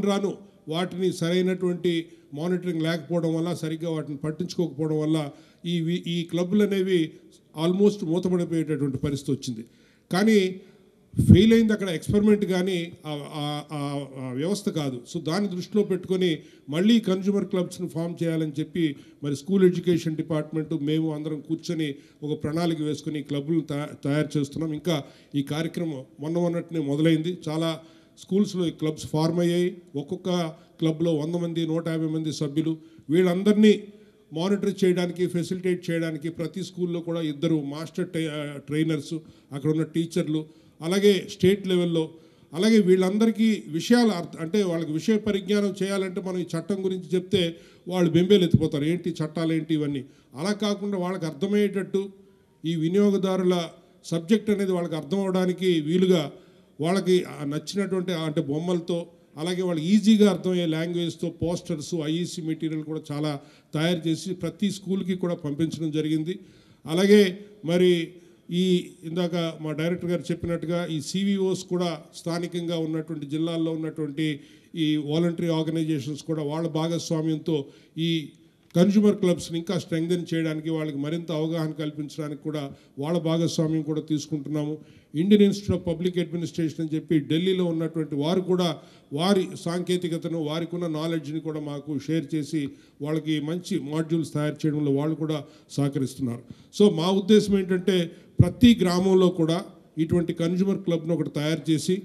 రాను వాటిని సరైనటువంటి మానిటరింగ్ లేకపోవడం వల్ల, సరిగ్గా వాటిని పట్టించుకోకపోవడం వల్ల ఈ క్లబ్లు అనేవి ఆల్మోస్ట్ మూతపడిపోయేటటువంటి పరిస్థితి వచ్చింది. కానీ ఫెయిల్ అయింది అక్కడ ఎక్స్పెరిమెంట్, కానీ వ్యవస్థ కాదు. సో దాన్ని దృష్టిలో పెట్టుకొని మళ్ళీ కన్జ్యూమర్ క్లబ్స్ని ఫామ్ చేయాలని చెప్పి మరి స్కూల్ ఎడ్యుకేషన్ డిపార్ట్మెంటు మేము అందరం కూర్చొని ఒక ప్రణాళిక వేసుకొని క్లబ్లను తయారు చేస్తున్నాం. ఇంకా ఈ కార్యక్రమం మొన్నటినే మొదలైంది. చాలా స్కూల్స్లో ఈ క్లబ్స్ ఫార్మ్ అయ్యాయి. ఒక్కొక్క క్లబ్లో 100 మంది 150 మంది సభ్యులు. వీళ్ళందరినీ మానిటర్ చేయడానికి, ఫెసిలిటేట్ చేయడానికి ప్రతి స్కూల్లో కూడా 2 మాస్టర్ ట్రైనర్సు, అక్కడ ఉన్న టీచర్లు, అలాగే స్టేట్ లెవెల్లో, అలాగే వీళ్ళందరికీ విషయాలు అంటే వాళ్ళకి విషయ పరిజ్ఞానం చేయాలంటే మనం ఈ చట్టం గురించి చెప్తే వాళ్ళు బెంబేలు ఎత్తిపోతారు, ఏంటి చట్టాలు ఏంటి ఇవన్నీ. అలా కాకుండా వాళ్ళకి అర్థమయ్యేటట్టు ఈ వినియోగదారుల సబ్జెక్ట్ అనేది వాళ్ళకి అర్థం అవడానికి వీలుగా వాళ్ళకి నచ్చినటువంటి అంటే బొమ్మలతో, అలాగే వాళ్ళకి ఈజీగా అర్థమయ్యే లాంగ్వేజ్తో పోస్టర్స్, ఐఈసీ మెటీరియల్ కూడా చాలా తయారు చేసి ప్రతి స్కూల్కి కూడా పంపించడం జరిగింది. అలాగే మరి ఇందాక మా డైరెక్టర్ గారు చెప్పినట్టుగా ఈ సివిఓస్ కూడా స్థానికంగా ఉన్నటువంటి జిల్లాల్లో ఉన్నటువంటి ఈ వాలంటరీ ఆర్గనైజేషన్స్ కూడా వాళ్ళ భాగస్వామ్యంతో ఈ కన్జ్యూమర్ క్లబ్స్ని ఇంకా స్ట్రెంగ్థెన్ చేయడానికి, వాళ్ళకి మరింత అవగాహన కల్పించడానికి కూడా వాళ్ళ భాగస్వామ్యం కూడా తీసుకుంటున్నాము. Indian institute of public administration అని చెప్పి ఢిల్లీలో ఉన్నటువంటి వారు కూడా వారి సాంకేతికతను, వారికి ఉన్న నాలెడ్జ్ని కూడా మాకు షేర్ చేసి వాళ్ళకి మంచి మాడ్యూల్స్ తయారు చేయడంలో వాళ్ళు కూడా సహకరిస్తున్నారు. సో మా ఉద్దేశం ఏంటంటే ప్రతి గ్రామంలో కూడా ఇటువంటి కన్జ్యూమర్ క్లబ్ను ఒకటి తయారు చేసి,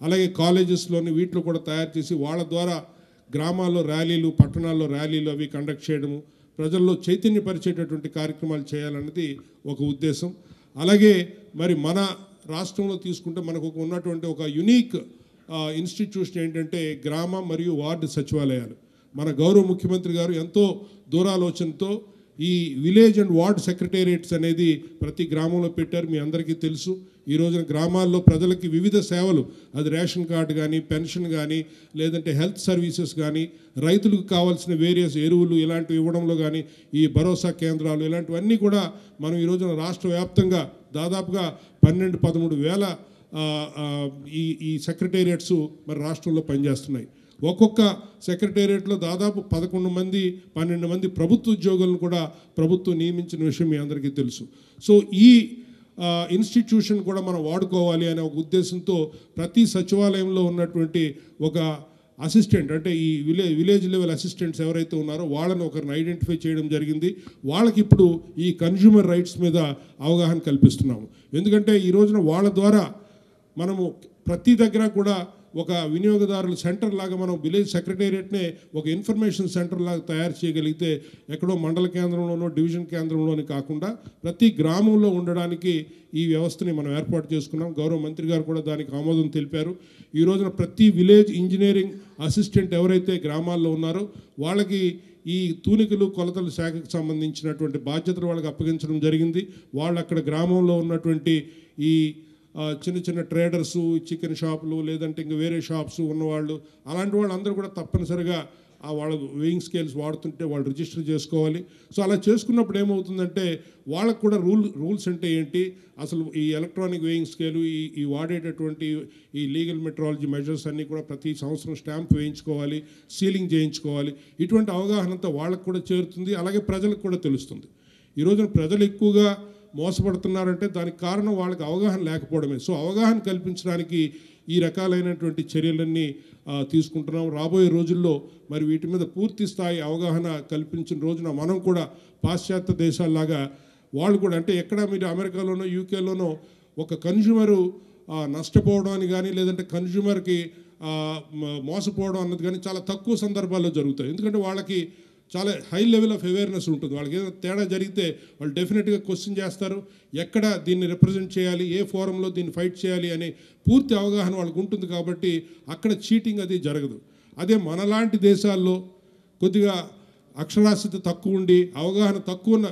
అలాగే కాలేజెస్లోని వీటిలో కూడా తయారు చేసి వాళ్ళ ద్వారా గ్రామాల్లో ర్యాలీలు, పట్టణాల్లో ర్యాలీలు అవి కండక్ట్ చేయడము, ప్రజల్లో చైతన్యపరిచేటటువంటి కార్యక్రమాలు చేయాలన్నది ఒక ఉద్దేశం. అలాగే మరి మన రాష్ట్రంలో తీసుకుంటే మనకు ఉన్నటువంటి ఒక యునీక్ ఇన్స్టిట్యూషన్ ఏంటంటే గ్రామ మరియు వార్డు సచివాలయాలు. మన గౌరవ ముఖ్యమంత్రి గారు ఎంతో దూరాలోచనతో ఈ విలేజ్ అండ్ వార్డ్ సెక్రటేరియట్స్ అనేది ప్రతి గ్రామంలో పెట్టారు. మీ అందరికీ తెలుసు. ఈ రోజున గ్రామాల్లో ప్రజలకి వివిధ సేవలు, అది రేషన్ కార్డు కానీ, పెన్షన్ కానీ, లేదంటే హెల్త్ సర్వీసెస్ కానీ, రైతులకు కావాల్సిన వేరియస్ ఎరువులు ఇలాంటివి ఇవ్వడంలో కానీ, ఈ భరోసా కేంద్రాలు ఇలాంటివన్నీ కూడా మనం ఈ రోజున రాష్ట్ర వ్యాప్తంగా దాదాపుగా 12-13 వేల ఈ సెక్రటేరియట్స్ మరి రాష్ట్రంలో పనిచేస్తున్నాయి. ఒక్కొక్క సెక్రటేరియట్లో దాదాపు 11 మంది 12 మంది ప్రభుత్వ ఉద్యోగులను కూడా ప్రభుత్వం నియమించిన విషయం మీ అందరికీ తెలుసు. సో ఈ ఇన్స్టిట్యూషన్ కూడా మనం వాడుకోవాలి అనే ఒక ఉద్దేశంతో ప్రతి సచివాలయంలో ఉన్నటువంటి ఒక అసిస్టెంట్, అంటే ఈ విలేజ్ లెవెల్ అసిస్టెంట్స్ ఎవరైతే ఉన్నారో వాళ్ళని ఒకరిని ఐడెంటిఫై చేయడం జరిగింది. వాళ్ళకి ఇప్పుడు ఈ కన్జ్యూమర్ రైట్స్ మీద అవగాహన కల్పిస్తున్నాము. ఎందుకంటే ఈ రోజున వాళ్ళ ద్వారా మనము ప్రతి దగ్గర కూడా ఒక వినియోగదారుల సెంటర్ లాగా మనం విలేజ్ సెక్రటేరియట్నే ఒక ఇన్ఫర్మేషన్ సెంటర్ లాగా తయారు చేయగలిగితే ఎక్కడో మండల కేంద్రంలోనో డివిజన్ కేంద్రంలోని కాకుండా ప్రతి గ్రామంలో ఉండడానికి ఈ వ్యవస్థని మనం ఏర్పాటు చేసుకున్నాం. గౌరవ మంత్రి గారు కూడా దానికి ఆమోదం తెలిపారు. ఈ రోజున ప్రతి విలేజ్ ఇంజనీరింగ్ అసిస్టెంట్ ఎవరైతే గ్రామాల్లో ఉన్నారో వాళ్ళకి ఈ తూనికలు కొలతల శాఖకు సంబంధించినటువంటి బాధ్యతలు వాళ్ళకి అప్పగించడం జరిగింది. వాళ్ళు అక్కడ గ్రామంలో ఉన్నటువంటి ఈ చిన్న చిన్న ట్రేడర్సు, చికెన్ షాపులు, లేదంటే ఇంకా వేరే షాప్స్ ఉన్నవాళ్ళు, అలాంటి వాళ్ళు అందరూ కూడా తప్పనిసరిగా వాళ్ళ వెయింగ్ స్కేల్స్ వాడుతుంటే వాళ్ళు రిజిస్టర్ చేసుకోవాలి. సో అలా చేసుకున్నప్పుడు ఏమవుతుందంటే వాళ్ళకు కూడా రూల్స్ అంటే ఏంటి, అసలు ఈ ఎలక్ట్రానిక్ వెయింగ్ స్కేలు, ఈ వాడేటటువంటి ఈ లీగల్ మెట్రాలజీ మెజర్స్ అన్నీ కూడా ప్రతి సంవత్సరం స్టాంప్ వేయించుకోవాలి, సీలింగ్ చేయించుకోవాలి. ఇటువంటి అవగాహనంతా వాళ్ళకు కూడా చేరుతుంది, అలాగే ప్రజలకు కూడా తెలుస్తుంది. ఈ రోజున ప్రజలు ఎక్కువగా మోసపడుతున్నారంటే దానికి కారణం వాళ్ళకి అవగాహన లేకపోవడమే. సో అవగాహన కల్పించడానికి ఈ రకాలైనటువంటి చర్యలన్నీ తీసుకుంటున్నాం. రాబోయే రోజుల్లో మరి వీటి మీద పూర్తి స్థాయి అవగాహన కల్పించిన రోజున మనం కూడా పాశ్చాత్య దేశాల్లాగా వాళ్ళు కూడా, అంటే ఎక్కడ మీరు అమెరికాలోనో యూకేలోనో ఒక కన్జ్యూమరు నష్టపోవడం అని కానీ, లేదంటే కన్జ్యూమర్కి మోసపోవడం అన్నది కానీ చాలా తక్కువ సందర్భాల్లో జరుగుతాయి. ఎందుకంటే వాళ్ళకి చాలా హై లెవెల్ ఆఫ్ అవేర్నెస్ ఉంటుంది. వాళ్ళకి ఏదైనా తేడా జరిగితే వాళ్ళు డెఫినెట్గా క్వశ్చన్ చేస్తారు, ఎక్కడ దీన్ని రిప్రజెంట్ చేయాలి, ఏ ఫోరంలో దీన్ని ఫైట్ చేయాలి అనే పూర్తి అవగాహన వాళ్ళకు ఉంటుంది. కాబట్టి అక్కడ చీటింగ్ అది జరగదు. అదే మనలాంటి దేశాల్లో కొద్దిగా అక్షరాస్యత తక్కువ ఉండి అవగాహన తక్కువ ఉన్న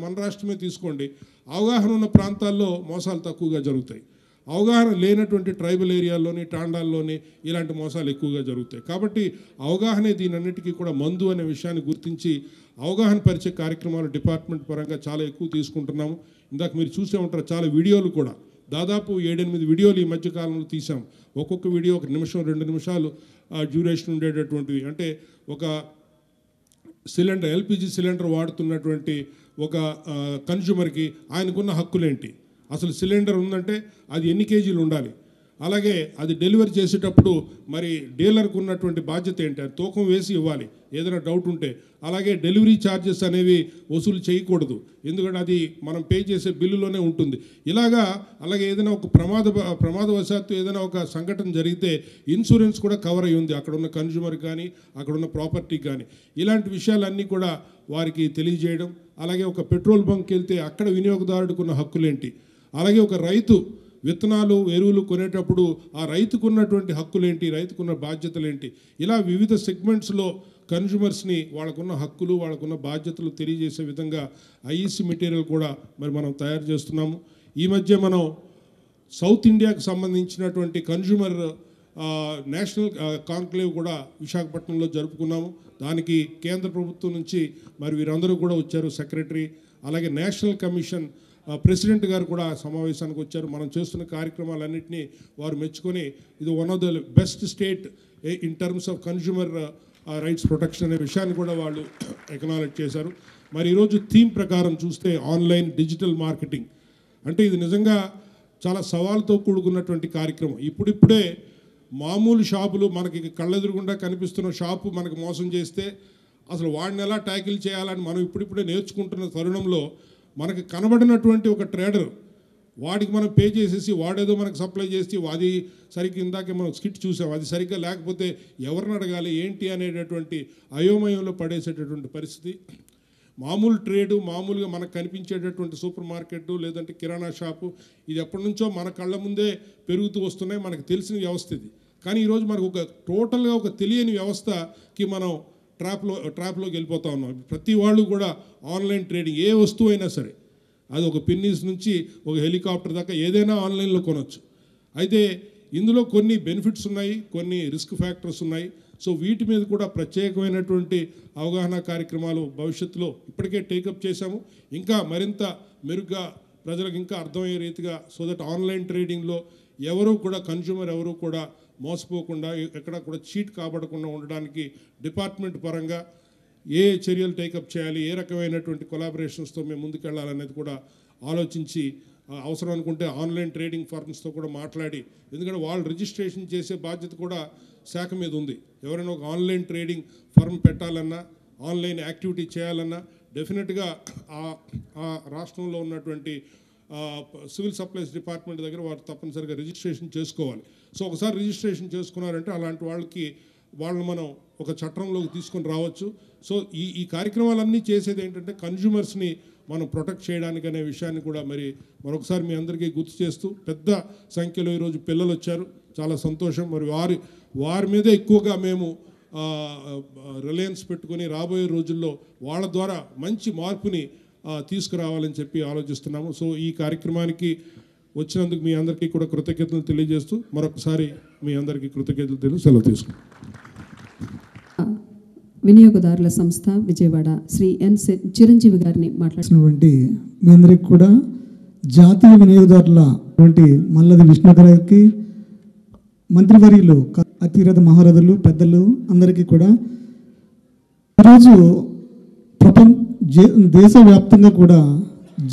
మన రాష్ట్రమే తీసుకోండి, అవగాహన ఉన్న ప్రాంతాల్లో మోసాలు తక్కువగా జరుగుతాయి. అవగాహన లేనటువంటి ట్రైబల్ ఏరియాల్లోని, టాండాల్లోని ఇలాంటి మోసాలు ఎక్కువగా జరుగుతాయి. కాబట్టి అవగాహనే దీనన్నిటికీ కూడా మందు అనే విషయాన్ని గుర్తించి అవగాహన పరిచే కార్యక్రమాలు డిపార్ట్మెంట్ పరంగా చాలా ఎక్కువ తీసుకుంటున్నాము. ఇందాక మీరు చూసే ఉంటారు, చాలా వీడియోలు కూడా దాదాపు 7-8 వీడియోలు ఈ మధ్యకాలంలో తీసాం. ఒక్కొక్క వీడియో 1 నిమిషం 2 నిమిషాలు డ్యూరేషన్ ఉండేటటువంటివి. అంటే ఒక సిలిండర్, ఎల్పిజి సిలిండర్ వాడుతున్నటువంటి ఒక కన్జ్యూమర్కి ఆయనకున్న హక్కులేంటి, అసలు సిలిండర్ ఉందంటే అది ఎన్ని కేజీలు ఉండాలి, అలాగే అది డెలివరీ చేసేటప్పుడు మరి డీలర్కు ఉన్నటువంటి బాధ్యత ఏంటి, అది తూకం వేసి ఇవ్వాలి ఏదైనా డౌట్ ఉంటే. అలాగే డెలివరీ ఛార్జెస్ అనేవి వసూలు చేయకూడదు, ఎందుకంటే అది మనం పే చేసే బిల్లులోనే ఉంటుంది. అలాగే ఏదైనా ఒక ప్రమాదవశాత్తు ఏదైనా ఒక సంఘటన జరిగితే ఇన్సూరెన్స్ కూడా కవర్ అయ్యి ఉంది అక్కడ ఉన్న కన్జ్యూమర్ కానీ, అక్కడ ఉన్న ప్రాపర్టీకి కానీ. ఇలాంటి విషయాలన్నీ కూడా వారికి తెలియజేయడం. అలాగే ఒక పెట్రోల్ బంక్కి వెళ్తే అక్కడ వినియోగదారుడికి ఉన్న హక్కులేంటి, అలాగే ఒక రైతు విత్తనాలు ఎరువులు కొనేటప్పుడు ఆ రైతుకున్నటువంటి హక్కులేంటి, రైతుకున్న బాధ్యతలేంటి, ఇలా వివిధ సెగ్మెంట్స్లో కన్జ్యూమర్స్ని వాళ్ళకున్న హక్కులు, వాళ్ళకున్న బాధ్యతలు తెలియజేసే విధంగా ఐఈసీ మెటీరియల్ కూడా మరి మనం తయారు చేస్తున్నాము. ఈ మధ్య మనం సౌత్ ఇండియాకు సంబంధించినటువంటి కన్జ్యూమర్ నేషనల్ కాన్క్లేవ్ కూడా విశాఖపట్నంలో జరుపుకున్నాము. దానికి కేంద్ర ప్రభుత్వం నుంచి మరి వీరందరూ కూడా వచ్చారు, సెక్రటరీ, అలాగే నేషనల్ కమిషన్ ప్రెసిడెంట్ గారు కూడా సమావేశానికి వచ్చారు. మనం చేస్తున్న కార్యక్రమాలన్నింటినీ వారు మెచ్చుకొని ఇది one of the best state in terms of consumer rights protection అనే విషయాన్ని కూడా వాళ్ళు ఎక్నాలెడ్జ్ చేశారు. మరి ఈరోజు థీమ్ ప్రకారం చూస్తే ఆన్లైన్ డిజిటల్ మార్కెటింగ్ అంటే ఇది నిజంగా చాలా సవాలుతో కూడుకున్నటువంటి కార్యక్రమం. ఇప్పుడిప్పుడే మామూలు షాపులు, మనకి కళ్ళెదురుగుండా కనిపిస్తున్న షాపు మనకు మోసం చేస్తే అసలు వాడిని ఎలా ట్యాకిల్ చేయాలని మనం ఇప్పుడిప్పుడే నేర్చుకుంటున్న తరుణంలో మనకి కనబడినటువంటి ఒక ట్రేడర్, వాడికి మనం పే చేసేసి వాడేదో మనకు సప్లై చేసి అది సరిగ్గా, ఇందాకే మనం స్కిట్ చూసాం, అది సరిగ్గా లేకపోతే ఎవరిని అడగాలి ఏంటి అనేటటువంటి అయోమయంలో పడేసేటటువంటి పరిస్థితి. మామూలు ట్రేడు, మామూలుగా మనకు కనిపించేటటువంటి సూపర్ మార్కెట్ లేదంటే కిరాణా షాపు ఇది ఎప్పటి నుంచో మన కళ్ళ ముందే పెరుగుతూ వస్తున్నాయి, మనకు తెలిసిన వ్యవస్థ ఇది. కానీ ఈరోజు మనకు ఒక టోటల్గా ఒక తెలియని వ్యవస్థకి మనం ట్రాప్లోకి వెళ్ళిపోతా ఉన్నాం. ప్రతి వాళ్ళు కూడా ఆన్లైన్ ట్రేడింగ్, ఏ వస్తువు అయినా సరే, అది ఒక పిన్నీస్ నుంచి ఒక హెలికాప్టర్ దాకా ఏదైనా ఆన్లైన్లో కొనవచ్చు. అయితే ఇందులో కొన్ని బెనిఫిట్స్ ఉన్నాయి, కొన్ని రిస్క్ ఫ్యాక్టర్స్ ఉన్నాయి. సో వీటి మీద కూడా ప్రత్యేకమైనటువంటి అవగాహన కార్యక్రమాలు భవిష్యత్తులో ఇప్పటికే టేకప్ చేశాము. ఇంకా మరింత మెరుగ్గా ప్రజలకు ఇంకా అర్థమయ్యే రీతిగా, సో దట్ ఆన్లైన్ ట్రేడింగ్లో ఎవరు కూడా కన్జ్యూమర్ ఎవరు కూడా మోసపోకుండా, ఎక్కడ కూడా చీట్ కాబడకుండా ఉండడానికి డిపార్ట్మెంట్ పరంగా ఏ చర్యలు టేకప్ చేయాలి, ఏ రకమైనటువంటి కొలాబరేషన్స్తో మేము ముందుకెళ్ళాలనేది కూడా ఆలోచించి, అవసరం అనుకుంటే ఆన్లైన్ ట్రేడింగ్ ఫర్మ్స్తో కూడా మాట్లాడి, ఎందుకంటే వాళ్ళు రిజిస్ట్రేషన్ చేసే బాధ్యత కూడా శాఖ మీద ఉంది. ఎవరైనా ఒక ఆన్లైన్ ట్రేడింగ్ ఫర్మ్ పెట్టాలన్నా, ఆన్లైన్ యాక్టివిటీ చేయాలన్నా డెఫినెట్గా ఆ రాష్ట్రంలో ఉన్నటువంటి సివిల్ సప్లైస్ డిపార్ట్మెంట్ దగ్గర వారు తప్పనిసరిగా రిజిస్ట్రేషన్ చేసుకోవాలి. సో ఒకసారి రిజిస్ట్రేషన్ చేసుకున్నారంటే అలాంటి వాళ్ళని మనం ఒక చట్టంలోకి తీసుకొని రావచ్చు. సో ఈ కార్యక్రమాలన్నీ చేసేది ఏంటంటే కన్జ్యూమర్స్ని మనం ప్రొటెక్ట్ చేయడానికి అనే విషయాన్ని కూడా మరొకసారి మీ అందరికీ గుర్తు చేస్తూ, పెద్ద సంఖ్యలో ఈరోజు పిల్లలు వచ్చారు, చాలా సంతోషం. మరి వారి మీదే ఎక్కువగా మేము రిలయన్స్ పెట్టుకొని రాబోయే రోజుల్లో వాళ్ళ ద్వారా మంచి మార్పుని తీసుకురావాలని చెప్పి ఆలోచిస్తున్నాము. సో ఈ కార్యక్రమానికి వచ్చినందుకు మీ అందరికీ కూడా కృతజ్ఞతలు తెలియజేస్తూ మరొకసారి మీ అందరికీ కృతజ్ఞతలు తెలియ సెలవు తీసుకుంటాం. వినియోగదారుల సంస్థ విజయవాడ శ్రీ ఎన్ చిరంజీవి గారిని మాట్లాడుతున్నటువంటి మీ అందరికి కూడా జాతీయ వినియోగదారుల మల్లది విష్ణు గారికి, మంత్రివర్యులు అతిరథ మహారథులు పెద్దలు అందరికీ కూడా ఈరోజు దేశవ్యాప్తంగా కూడా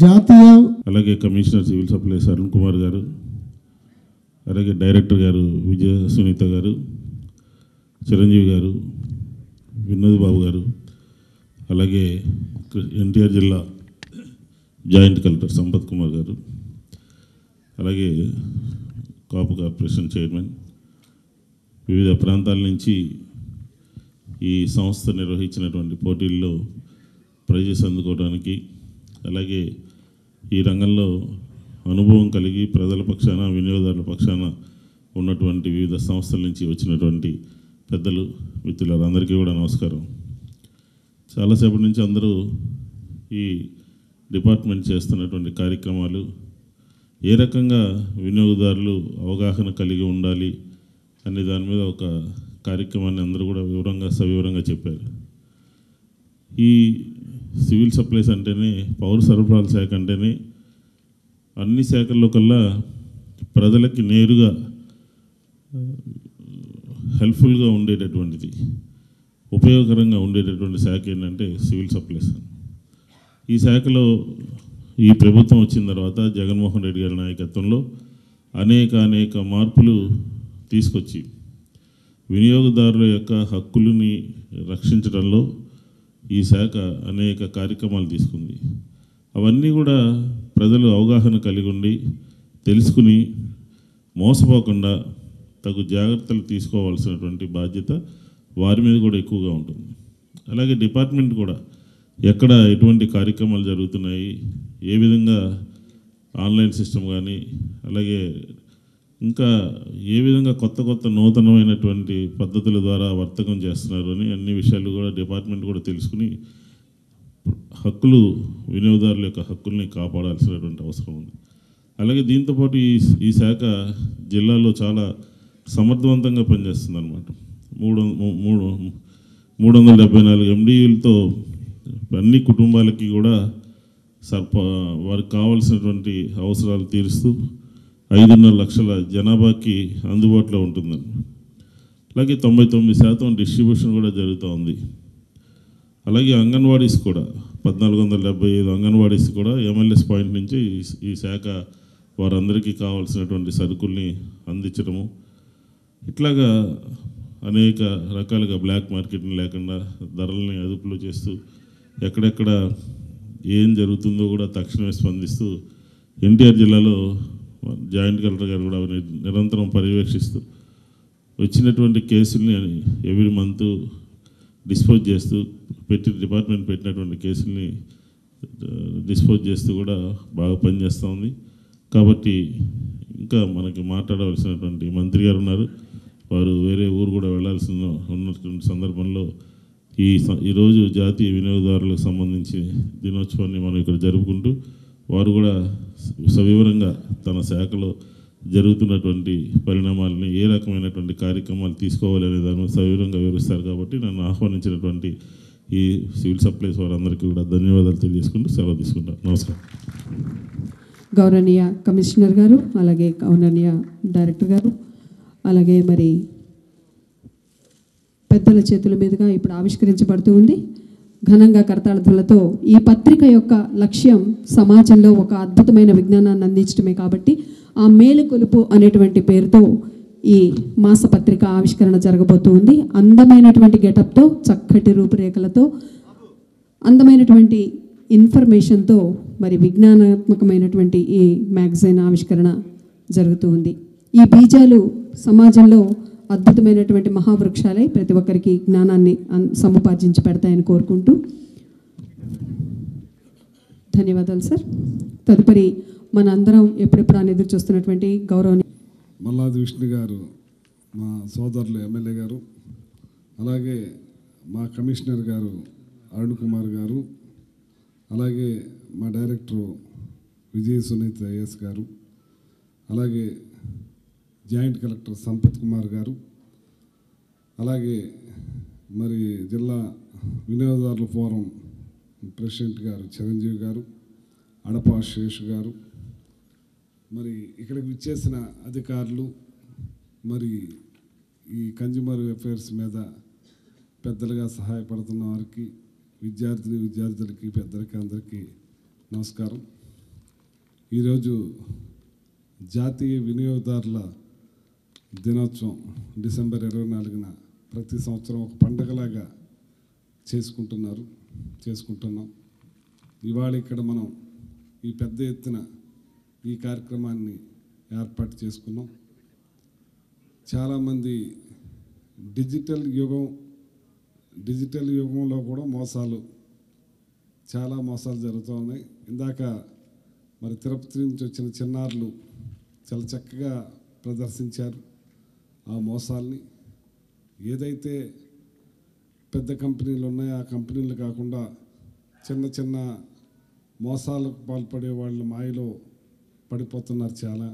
జాతీయ, అలాగే commissioner civil supplies Arun Kumar గారు, అలాగే డైరెక్టర్ గారు విజయ సునీత గారు, చిరంజీవి గారు, వినోద్ బాబు గారు, అలాగే ఎన్టీఆర్ జిల్లా జాయింట్ కలెక్టర్ సంపత్ కుమార్ గారు, అలాగే కాపు కార్పొరేషన్ చైర్మన్, వివిధ ప్రాంతాల నుంచి ఈ సంస్థ నిర్వహించినటువంటి పోటీల్లో ప్రైజెస్ అందుకోవడానికి, అలాగే ఈ రంగంలో అనుభవం కలిగి ప్రజల పక్షాన వినియోగదారుల పక్షాన ఉన్నటువంటి వివిధ సంస్థల నుంచి వచ్చినటువంటి పెద్దలు మిత్రులు అందరికీ కూడా నమస్కారం. చాలాసేపటి నుంచి అందరూ ఈ డిపార్ట్మెంట్ చేస్తున్నటువంటి కార్యక్రమాలు, ఏ రకంగా వినియోగదారులు అవగాహన కలిగి ఉండాలి అనే దాని మీద ఒక కార్యక్రమాన్ని అందరూ కూడా సవివరంగా చెప్పారు. ఈ సివిల్ సప్లైస్ అంటేనే, పౌర సరఫరాల శాఖ అంటేనే అన్ని శాఖల్లో కల్లా ప్రజలకి నేరుగా హెల్ప్ఫుల్గా ఉండేటటువంటిది, ఉపయోగకరంగా ఉండేటటువంటి శాఖ ఏంటంటే సివిల్ సప్లైస్. ఈ శాఖలో ఈ ప్రభుత్వం వచ్చిన తర్వాత జగన్మోహన్ రెడ్డి గారి నాయకత్వంలో అనేక మార్పులు తీసుకొచ్చి వినియోగదారుల యొక్క హక్కులని రక్షించడంలో ఈ శాఖ అనేక కార్యక్రమాలు తీసుకుంది. అవన్నీ కూడా ప్రజలు అవగాహన కలిగి ఉండి తెలుసుకుని మోసపోకుండా తగు జాగ్రత్తలు తీసుకోవాల్సినటువంటి బాధ్యత వారి మీద కూడా ఎక్కువగా ఉంటుంది. అలాగే డిపార్ట్మెంట్ కూడా ఎక్కడ ఎటువంటి కార్యక్రమాలు జరుగుతున్నాయి, ఏ విధంగా ఆన్లైన్ సిస్టమ్ కానీ, అలాగే ఇంకా ఏ విధంగా కొత్త నూతనమైనటువంటి పద్ధతుల ద్వారా వర్తకం చేస్తున్నారు అని అన్ని విషయాలు కూడా డిపార్ట్మెంట్ కూడా తెలుసుకుని హక్కులు, వినియోగదారుల యొక్క హక్కుల్ని కాపాడాల్సినటువంటి అవసరం ఉంది. అలాగే దీంతోపాటు ఈ శాఖ జిల్లాలో చాలా సమర్థవంతంగా పనిచేస్తుంది అన్నమాట. 374 MDUలతో అన్ని కుటుంబాలకి కూడా వారికి కావాల్సినటువంటి అవసరాలు తీరుస్తూ 5.5 లక్షల జనాభాకి అందుబాటులో ఉంటుందండి. అలాగే 99% డిస్ట్రిబ్యూషన్ కూడా జరుగుతూ ఉంది. అలాగే అంగన్వాడీస్ కూడా 1475 అంగన్వాడీస్ కూడా MLS పాయింట్ నుంచి ఈ శాఖ వారందరికీ కావాల్సినటువంటి సరుకుల్ని అందించడము, ఇట్లాగా అనేక రకాలుగా బ్లాక్ మార్కెట్ని లేకుండా ధరల్ని అదుపులో చేస్తూ ఎక్కడెక్కడ ఏం జరుగుతుందో కూడా తక్షణమే స్పందిస్తూ ఎన్టీఆర్ జిల్లాలో జాయింట్ కలెక్టర్ గారు కూడా నిరంతరం పర్యవేక్షిస్తూ వచ్చినటువంటి కేసుల్ని ఎవ్రీ మంత్ డిస్పోజ్ చేస్తూ డిపార్ట్మెంట్ పెట్టినటువంటి కేసుల్ని డిస్పోజ్ చేస్తూ కూడా బాగా పనిచేస్తూ ఉంది. కాబట్టి ఇంకా మనకి మాట్లాడవలసినటువంటి మంత్రి గారు ఉన్నారు. వారు వేరే ఊరు కూడా ఉన్నటువంటి సందర్భంలో ఈరోజు జాతీయ వినియోగదారులకు సంబంధించి దినోత్సవాన్ని మనం ఇక్కడ జరుపుకుంటూ వారు కూడా సవివరంగా తన శాఖలో జరుగుతున్నటువంటి పరిణామాలని ఏ రకమైనటువంటి కార్యక్రమాలు తీసుకోవాలి అనే దాన్ని సవివరంగా వివరిస్తారు. కాబట్టి నన్ను ఆహ్వానించినటువంటి ఈ సివిల్ సప్లైస్ వారందరికీ కూడా ధన్యవాదాలు తెలియజేసుకుంటూ సెలవు తీసుకుంటాను. నమస్కారం. గౌరవనీయ కమిషనర్ గారు, అలాగే గౌరవనీయ డైరెక్టర్ గారు, అలాగే మరి పెద్దల చేతుల మీదుగా ఇప్పుడు ఆవిష్కరించబడుతూ ఉంది. ఘనంగా కరతాళధ్వనులతో ఈ పత్రిక యొక్క లక్ష్యం సమాజంలో ఒక అద్భుతమైన విజ్ఞానాన్ని అందించడమే కాబట్టి ఆ మేలుకొలుపు అనేటువంటి పేరుతో ఈ మాసపత్రిక ఆవిష్కరణ జరగబోతుంది. అందమైనటువంటి గెటప్తో, చక్కటి రూపురేఖలతో, అందమైనటువంటి ఇన్ఫర్మేషన్తో మరి విజ్ఞానాత్మకమైనటువంటి ఈ మ్యాగజైన్ ఆవిష్కరణ జరుగుతూ ఉంది. ఈ బీజాలు సమాజంలో అద్భుతమైనటువంటి మహావృక్షాలై ప్రతి ఒక్కరికి జ్ఞానాన్ని సముపార్జించి పెడతాయని కోరుకుంటూ ధన్యవాదాలు సార్. తదుపరి మన అందరం ఎప్పుడెప్పుడు అని ఎదురు చూస్తున్నటువంటి గౌరవనీయ మల్లాది విష్ణు గారు, మా సోదరులు ఎమ్మెల్యే గారు, అలాగే మా కమిషనర్ గారు అరుణ్ కుమార్ గారు, అలాగే మా డైరెక్టర్ విజయ్ సునీత్ ఐఎస్ గారు, అలాగే జాయింట్ కలెక్టర్ సంపత్ కుమార్ గారు, అలాగే మరి జిల్లా వినియోగదారుల ఫోరం ప్రెసిడెంట్ గారు చిరంజీవి గారు, అడపా శేష్ గారు, మరి ఇక్కడికి విచ్చేసిన అధికారులు, మరి ఈ కన్జ్యూమర్ అఫైర్స్ మీద పెద్దలుగా సహాయపడుతున్న వారికి, విద్యార్థులకి పెద్దలకి అందరికీ నమస్కారం. ఈరోజు జాతీయ వినియోగదారుల దినోత్సవం డిసెంబర్ 24న ప్రతి సంవత్సరం ఒక పండగలాగా చేసుకుంటున్నాం. ఇవాళ ఇక్కడ మనం ఈ పెద్ద ఎత్తున ఈ కార్యక్రమాన్ని ఏర్పాటు చేసుకున్నాం. చాలామంది డిజిటల్ యుగంలో కూడా చాలా మోసాలు జరుగుతూ ఉన్నాయి. ఇందాక మరి తిరుపతి నుంచి వచ్చిన చిన్నారులు చాలా చక్కగా ప్రదర్శించారు ఆ మోసాల్ని. ఏదైతే పెద్ద కంపెనీలు ఉన్నాయో ఆ కంపెనీలు కాకుండా చిన్న చిన్న మోసాలకు పాల్పడే వాళ్ళ మాయలో పడిపోతున్నారు చాలా.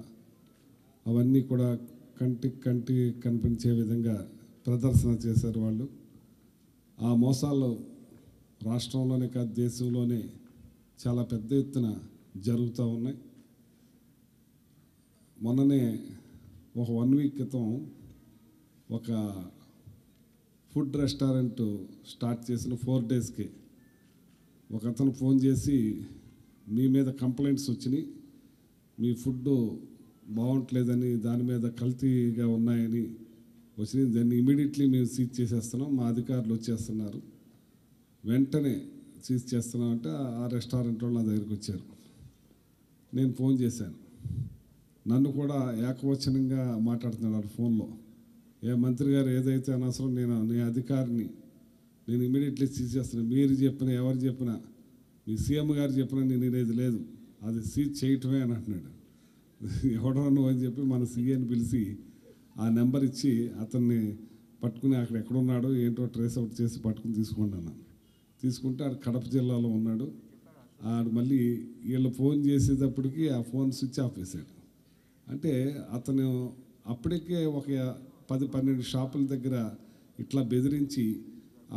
అవన్నీ కూడా కంటికి కనిపించే విధంగా ప్రదర్శన చేశారు వాళ్ళు. ఆ మోసాలు రాష్ట్రంలోనే కాదు దేశంలోనే చాలా పెద్ద ఎత్తున జరుగుతూ ఉన్నాయి. మొన్ననే ఒక 1 వీక్ క్రితం ఒక ఫుడ్ రెస్టారెంట్ స్టార్ట్ చేసిన 4 డేస్కి ఒక అతను ఫోన్ చేసి మీ మీద కంప్లైంట్స్ వచ్చినాయి, మీ ఫుడ్ బాగుంటలేదని, దాని మీద కల్తీగా ఉన్నాయని వచ్చినాయి, దాన్ని ఇమీడియట్లీ మేము సీజ్ చేసేస్తున్నాం, మా అధికారులు వచ్చేస్తున్నారు, వెంటనే సీజ్ చేస్తున్నామంటే ఆ రెస్టారెంట్ వాళ్ళు నా దగ్గరికి వచ్చారు. నేను ఫోన్ చేశాను, నన్ను కూడా ఏకవచనంగా మాట్లాడుతున్నాడు ఫోన్లో. మంత్రి గారు ఏదైతే అనవసరం, నీ అధికారిని నేను ఇమీడియట్లీ సీజ్ చేస్తున్నాను, మీరు చెప్పినా ఎవరు చెప్పినా, మీ సీఎం గారు చెప్పినా నేను అనేది లేదు, అది సీజ్ చేయటమే అని అంటున్నాడు. ఎవడో నువ్వు అని చెప్పి మన సీఏని పిలిచి ఆ నెంబర్ ఇచ్చి అతన్ని పట్టుకుని అక్కడ ఎక్కడున్నాడో ఏంటో ట్రేస్ అవుట్ చేసి పట్టుకుని తీసుకున్నాను. తీసుకుంటే ఆడు కడప జిల్లాలో ఉన్నాడు. ఆడు మళ్ళీ వీళ్ళు ఫోన్ చేసేటప్పటికి ఆ ఫోన్ స్విచ్ ఆఫ్ చేశాడు. అంటే అతను అప్పటికే ఒక 10-12 షాపుల దగ్గర ఇట్లా బెదిరించి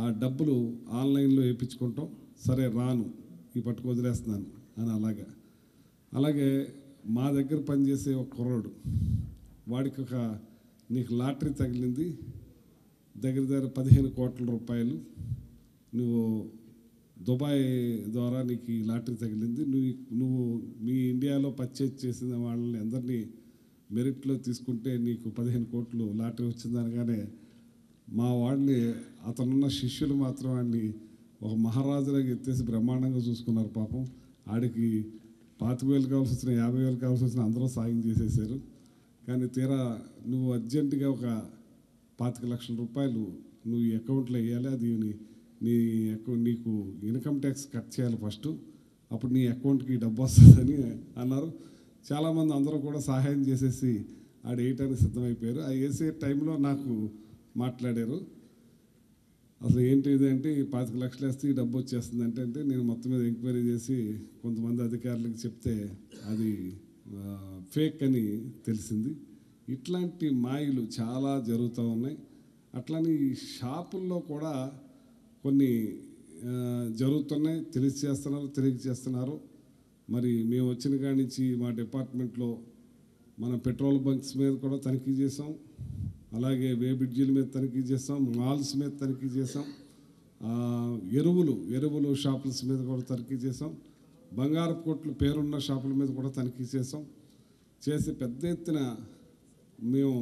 ఆ డబ్బులు ఆన్లైన్లో వేయించుకుంటాం, సరే రాను ఈ పట్టుకు వదిలేస్తున్నాను అని. అలాగే మా దగ్గర పనిచేసే ఒక కుర్రోడు, వాడికి నీకు లాటరీ తగిలింది, దగ్గర 15 కోట్ల రూపాయలు, నువ్వు దుబాయ్ ద్వారా నీకు ఈ లాటరీ తగిలింది, నువ్వు మీ ఇండియాలో పర్చేజ్ చేసిన వాళ్ళని అందరినీ మెరిట్లో తీసుకుంటే నీకు 15 కోట్లు లాటరీ వచ్చింది అనగానే మా వాడిని, అతనున్న శిష్యులు మాత్రం వాడిని ఒక మహారాజులాగా ఎత్తేసి బ్రహ్మాండంగా చూసుకున్నారు. పాపం ఆడికి 25,000 కావాల్సి వచ్చిన, 50,000 కావాల్సి వచ్చిన అందరూ సాయం చేసేసారు. కానీ తీరా నువ్వు అర్జెంటుగా ఒక 25 లక్షల రూపాయలు నువ్వు ఈ అకౌంట్లో వేయాలి, అది నీకు ఇన్కమ్ ట్యాక్స్ కట్ చేయాలి ఫస్ట్, అప్పుడు నీ అకౌంట్కి డబ్బు వస్తుందని అన్నారు. చాలామంది అందరూ కూడా సహాయం చేసేసి ఆడ వేయటానికి సిద్ధమైపోయారు. ఆ వేసే టైంలో నాకు మాట్లాడారు, అసలు ఏంటి ఇది అంటే 25 లక్షలు వేస్తే ఈ డబ్బు వచ్చేస్తుంది అంటే నేను మొత్తం మీద ఎంక్వైరీ చేసి కొంతమంది అధికారులకు చెప్తే అది ఫేక్ అని తెలిసింది. ఇట్లాంటి మాయలు చాలా జరుగుతూ ఉన్నాయి. అట్లని షాపుల్లో కూడా కొన్ని జరుగుతున్నాయి, తెలియజేస్తున్నారు. మరి మేము వచ్చిన కాడి నుంచి మా డిపార్ట్మెంట్లో మన పెట్రోల్ బంక్స్ మీద కూడా తనిఖీ చేసాం, అలాగే వే బ్రిడ్జీల మీద తనిఖీ చేసాం, మాల్స్ మీద తనిఖీ చేసాం, ఎరువులు షాపుల మీద కూడా తనిఖీ చేసాం, బంగారపు కొట్లు పేరున్న షాపుల మీద కూడా తనిఖీ చేసాం. చేసి పెద్ద ఎత్తున మేము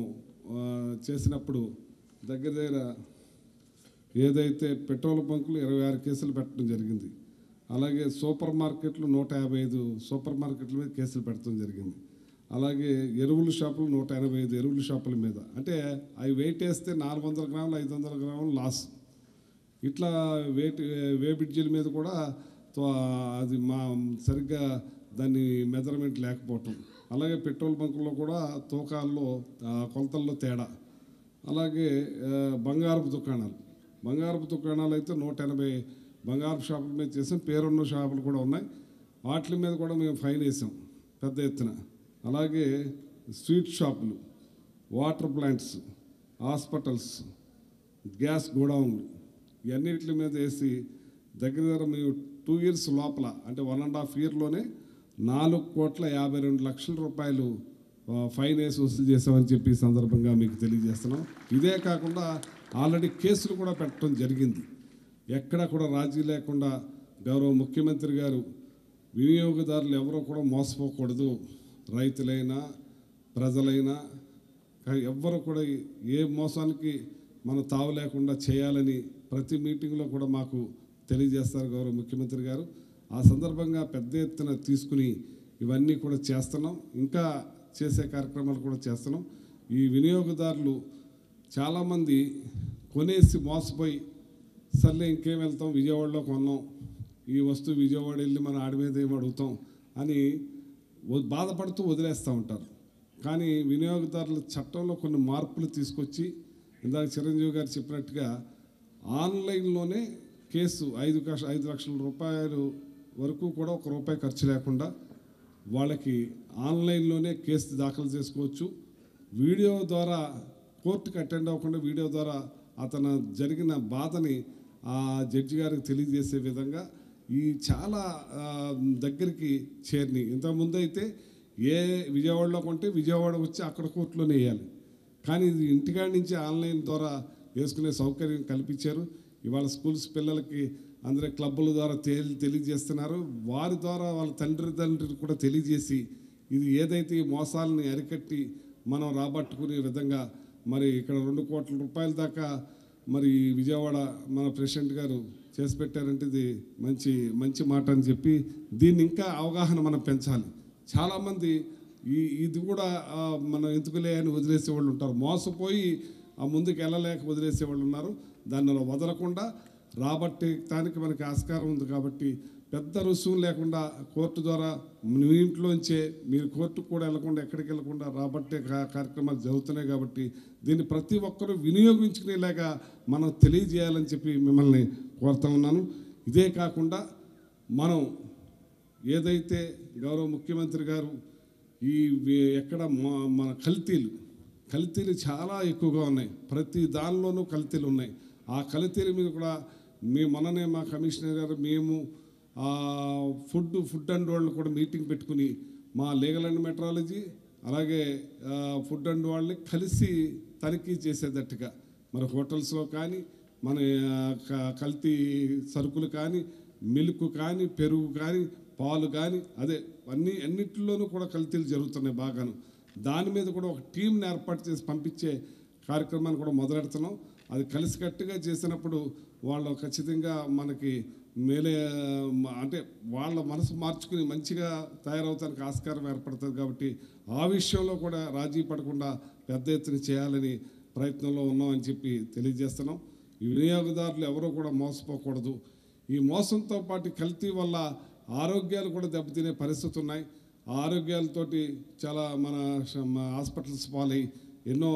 చేసినప్పుడు దగ్గర ఏదైతే పెట్రోల్ బంకులు 26 కేసులు పెట్టడం జరిగింది. అలాగే సూపర్ మార్కెట్లు 155 సూపర్ మార్కెట్ల మీద కేసులు పెట్టడం జరిగింది. అలాగే ఎరువుల షాపులు 185 ఎరువుల షాపుల మీద, అంటే అవి వెయిట్ వేస్తే 400 గ్రాములు 500 గ్రాములు లాస్. ఇట్లా వే బ్రిడ్జీల మీద కూడా అది సరిగ్గా దాన్ని మెజర్మెంట్ లేకపోవటం, అలాగే పెట్రోల్ బంకుల్లో కూడా తూకాల్లో కొలతల్లో తేడా, అలాగే బంగారపు దుకాణాలు అయితే 180 బంగారపు షాపుల మీద చేసాం, పేరున్న షాపులు కూడా ఉన్నాయి, వాటి మీద కూడా మేము ఫైన్ వేసాం పెద్ద ఎత్తున. అలాగే స్వీట్ షాపులు, వాటర్ ప్లాంట్స్, హాస్పిటల్స్, గ్యాస్ గోడౌన్లు ఇవన్నిటి మీద వేసి దగ్గర మేము 2 years లోపల అంటే 1.5 yearలోనే 4,52,00,000 రూపాయలు ఫైన్ వేసి వసూలు చేసామని చెప్పి ఈ సందర్భంగా మీకు తెలియజేస్తున్నాం. ఇదే కాకుండా ఆల్రెడీ కేసులు కూడా పెట్టడం జరిగింది. ఎక్కడ కూడా రాజీ లేకుండా గౌరవ ముఖ్యమంత్రి గారు వినియోగదారులు ఎవరో కూడా మోసపోకూడదు, రైతులైనా ప్రజలైనా ఎవ్వరు కూడా ఏ మోసానికి మనం తావు లేకుండా చేయాలని ప్రతి మీటింగ్లో కూడా మాకు తెలియజేస్తారు గౌరవ ముఖ్యమంత్రి గారు. ఆ సందర్భంగా పెద్ద ఎత్తున తీసుకుని ఇవన్నీ కూడా చేస్తున్నాం, ఇంకా చేసే కార్యక్రమాలు కూడా చేస్తున్నాం. ఈ వినియోగదారులు చాలామంది కొనేసి మోసపోయి సర్లే ఇంకేం వెళ్తాం, విజయవాడలో కొన్నాం, ఈ వస్తువు విజయవాడ వెళ్ళి మన ఆడి మీద ఏం అడుగుతాం అని బాధపడుతూ వదిలేస్తూ ఉంటారు. కానీ వినియోగదారుల చట్టంలో కొన్ని మార్పులు తీసుకొచ్చి ఇందాక చిరంజీవి గారు చెప్పినట్టుగా ఆన్లైన్లోనే కేసు 5 లక్షల రూపాయలు వరకు కూడా ₹1 ఖర్చు లేకుండా వాళ్ళకి ఆన్లైన్లోనే కేసు దాఖలు చేసుకోవచ్చు. వీడియో ద్వారా కోర్టుకు అటెండ్ అవ్వకుండా వీడియో ద్వారా అతను జరిగిన బాధని ఆ జడ్జి గారికి తెలియజేసే విధంగా ఈ చాలా దగ్గరికి చేరిని. ఇంతకుముందు అయితే విజయవాడలో కొంటే విజయవాడ వచ్చి అక్కడ కోర్టులోనే వేయాలి, కానీ ఇది ఇంటికాడి నుంచి ఆన్లైన్ ద్వారా వేసుకునే సౌకర్యం కల్పించారు. ఇవాళ స్కూల్స్ పిల్లలకి అందరూ క్లబ్బుల ద్వారా తెలియజేస్తున్నారు, వారి ద్వారా వాళ్ళ తండ్రి కూడా తెలియజేసి ఇది ఏదైతే ఈ మోసాలని అరికట్టి మనం రాబట్టుకునే విధంగా మరి ఇక్కడ 2 కోట్ల రూపాయల దాకా మరి విజయవాడ మన ప్రెసిడెంట్ గారు చేసి పెట్టారంటే ఇది మంచి మాట అని చెప్పి దీన్ని ఇంకా అవగాహన మనం పెంచాలి. చాలామంది ఇది కూడా మనం ఎందుకులే అని వదిలేసేవాళ్ళు ఉంటారు, మోసపోయి ఆ ముందుకు వెళ్ళలేక వదిలేసేవాళ్ళు ఉన్నారు. దాన్ని వదలకుండా రాబట్టడానికి మనకి ఆస్కారం ఉంది కాబట్టి పెద్ద రుసుము లేకుండా కోర్టు ద్వారా మీ ఇంట్లోంచే మీరు కోర్టుకు కూడా వెళ్లకుండా ఎక్కడికి వెళ్లకుండా రాబట్టే కార్యక్రమాలు జరుగుతున్నాయి. కాబట్టి దీన్ని ప్రతి ఒక్కరూ వినియోగించుకునేలాగా మనం తెలియజేయాలని చెప్పి మిమ్మల్ని కోరుతా ఉన్నాను. ఇదే కాకుండా మనం ఏదైతే గౌరవ ముఖ్యమంత్రి గారు ఎక్కడ మన కల్తీలు చాలా ఎక్కువగా ఉన్నాయి, ప్రతి దానిలోనూ కల్తీలు ఉన్నాయి. ఆ కల్తీల మీద కూడా మొన్ననే మా కమిషనర్ గారు మేము ఫుడ్ అండ్ వాళ్ళని కూడా మీటింగ్ పెట్టుకుని మా లీగల్ అండ్ మెట్రాలజీ అలాగే ఫుడ్ అండ్ వాళ్ళని కలిసి తనిఖీ చేసేటట్టుగా మరి హోటల్స్లో కానీ మన కల్తీ సరుకులు కానీ మిల్క్ కానీ పెరుగు కానీ పాలు కానీ అన్నిటిలోనూ కూడా కల్తీలు జరుగుతున్నాయి బాగాను. దాని మీద కూడా ఒక టీంని ఏర్పాటు చేసి పంపించే కార్యక్రమాన్ని కూడా మొదలెడుతున్నాం. అది కలిసికట్టుగా చేసినప్పుడు వాళ్ళు ఖచ్చితంగా మనకి మేలే అంటే వాళ్ళ మనసు మార్చుకుని మంచిగా తయారవుతానికి ఆస్కారం ఏర్పడుతుంది. కాబట్టి ఆ విషయంలో కూడా రాజీ పడకుండా పెద్ద ఎత్తున చేయాలని ప్రయత్నంలో ఉన్నామని చెప్పి తెలియజేస్తున్నాం. ఈ వినియోగదారులు ఎవరూ కూడా మోసపోకూడదు. ఈ మోసంతో పాటు కల్తీ వల్ల ఆరోగ్యాలు కూడా దెబ్బతినే పరిస్థితి ఉన్నాయి. ఆ ఆరోగ్యాలతోటి చాలా మన హాస్పిటల్స్ పాలై ఎన్నో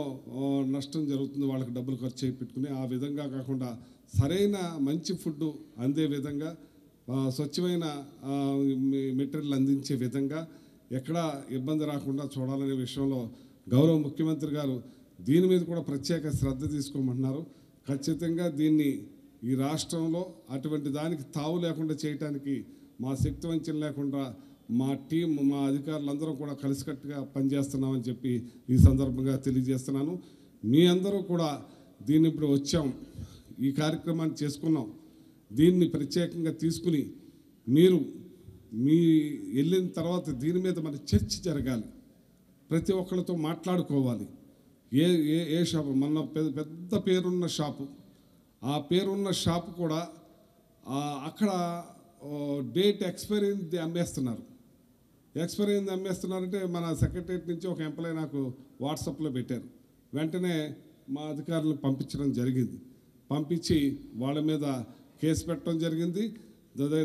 నష్టం జరుగుతుంది. వాళ్ళకి డబ్బులు ఖర్చు చేయి పెట్టుకుని ఆ విధంగా కాకుండా సరైన మంచి ఫుడ్ అందే విధంగా స్వచ్ఛమైన మెటీరియల్ అందించే విధంగా ఎక్కడా ఇబ్బంది రాకుండా చూడాలనే విషయంలో గౌరవ ముఖ్యమంత్రి గారు దీని మీద కూడా ప్రత్యేక శ్రద్ధ తీసుకోమంటున్నారు. ఖచ్చితంగా దీన్ని ఈ రాష్ట్రంలో అటువంటి దానికి తావు లేకుండా చేయడానికి మా శక్తి వంచన లేకుండా మా టీం మా అధికారులందరూ కూడా కలిసికట్టుగా పనిచేస్తున్నామని చెప్పి ఈ సందర్భంగా తెలియజేస్తున్నాను. మీ అందరూ కూడా దీన్ని ఇప్పుడు వచ్చాం, ఈ కార్యక్రమాన్ని చేసుకున్నాం. దీన్ని ప్రత్యేకంగా తీసుకుని మీరు వెళ్ళిన తర్వాత దీని మీద మన చర్చ జరగాలి. ప్రతి ఒక్కరితో మాట్లాడుకోవాలి. ఏ షాపు మన పెద్ద పేరున్న షాపు, ఆ పేరున్న షాపు కూడా అక్కడ డేట్ ఎక్స్పైర్ అయింది అమ్మేస్తున్నారు. ఎక్స్పైర్ అయింది అమ్మేస్తున్నారంటే మన సెక్రటరియట్ నుంచి ఒక ఎంప్లాయీ నాకు వాట్సాప్లో పెట్టారు. వెంటనే మా అధికారులను పంపించడం జరిగింది. పంపించి వాళ్ళ మీద కేసు పెట్టడం జరిగింది.